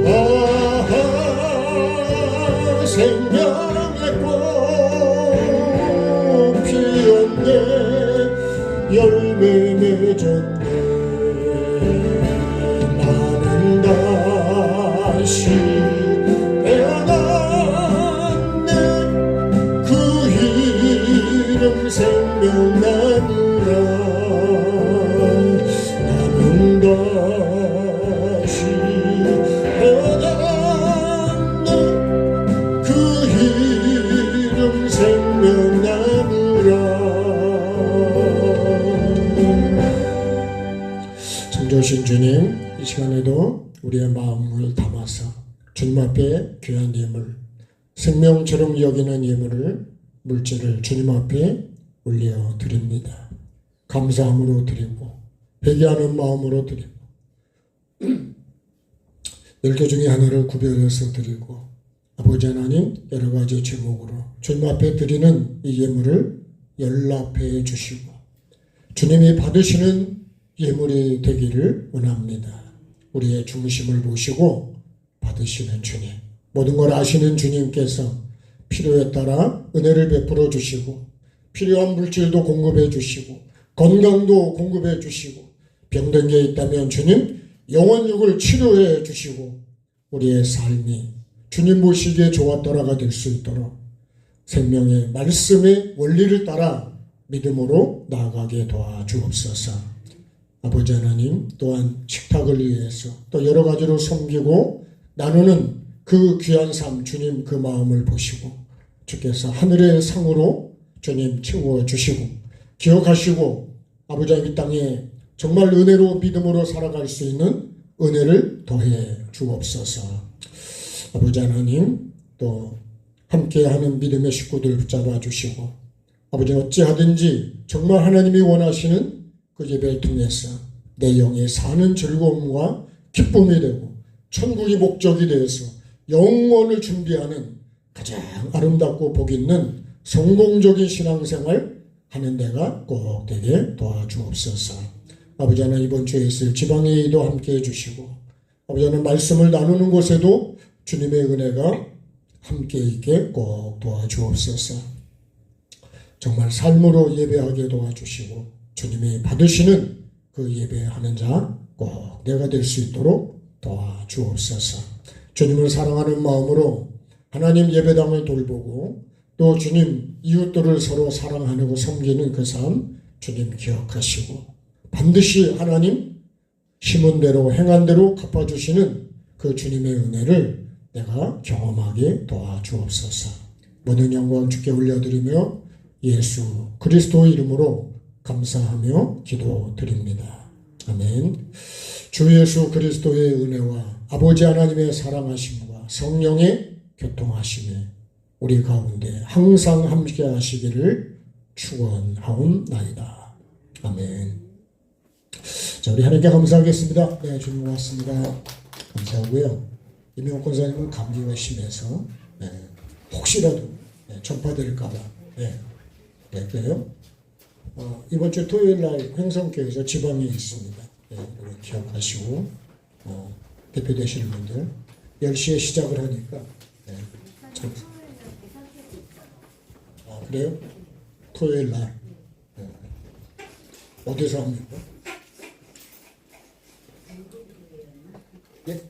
아하 생명의 꽃 피었네 열매 맺었네 나는 다시 태어났네 그 이름 생명나무라 나는 다시 태어났네 그 이름 생명나무라. 창조신 주님 이 시간에도 우리의 마음을 담아서 주님 앞에 귀한 예물 생명처럼 여기는 예물을 물질을 주님 앞에 올려드립니다. 감사함으로 드리고 회개하는 마음으로 드리고 10개 중에 하나를 구별해서 드리고 아버지 하나님 여러 가지 제목으로 주님 앞에 드리는 이 예물을 연락해 주시고 주님이 받으시는 예물이 되기를 원합니다. 우리의 중심을 보시고 받으시는 주님 모든 걸 아시는 주님께서 필요에 따라 은혜를 베풀어 주시고 필요한 물질도 공급해 주시고 건강도 공급해 주시고 병든 게 있다면 주님 영혼육을 치료해 주시고 우리의 삶이 주님 보시기에 좋았더라가 될 수 있도록 생명의 말씀의 원리를 따라 믿음으로 나아가게 도와주옵소서. 아버지 하나님 또한 식탁을 위해서 또 여러 가지로 섬기고 나누는 그 귀한 삶 주님 그 마음을 보시고 주께서 하늘의 상으로 주님 채워주시고 기억하시고 아버지 이 땅에 정말 은혜로 믿음으로 살아갈 수 있는 은혜를 더해 주옵소서. 아버지 하나님 또 함께하는 믿음의 식구들 붙잡아 주시고 아버지 어찌하든지 정말 하나님이 원하시는 그 예배를 통해서 내 영에 사는 즐거움과 기쁨이 되고 천국이 목적이 되어서 영원을 준비하는 가장 아름답고 복 있는 성공적인 신앙생활 하는 데가 꼭 되게 도와주옵소서. 아버지 하나님 이번 주에 있을 지방회의도 함께 해주시고 아버지 하나님 말씀을 나누는 곳에도 주님의 은혜가 함께 있게 꼭 도와주옵소서. 정말 삶으로 예배하게 도와주시고 주님이 받으시는 그 예배하는 자 꼭 내가 될 수 있도록 도와주옵소서. 주님을 사랑하는 마음으로 하나님 예배당을 돌보고 또 주님 이웃들을 서로 사랑하고 섬기는 그 삶 주님 기억하시고 반드시 하나님 심은 대로 행한 대로 갚아주시는 그 주님의 은혜를 내가 경험하게 도와주옵소서. 모든 영광 주께 올려드리며 예수 그리스도의 이름으로 감사하며 기도드립니다. 아멘. 주 예수 그리스도의 은혜와 아버지 하나님의 사랑하심과 성령의 교통하심에 우리 가운데 항상 함께 하시기를 축원하옵나이다. 아멘. 자, 우리 하나님께 감사하겠습니다. 네, 주님 고맙습니다. 감사하고요. 이명옥 권사님은 감기가 심해서 혹시라도 전파될까봐 그래요. 이번 주 토요일 날 횡성교회에서 지방에 있습니다. 여러분 기억하시고 대표되시는 분들 10시에 시작을 하니까 그래요? 토요일 날 어디서 합니까? 예?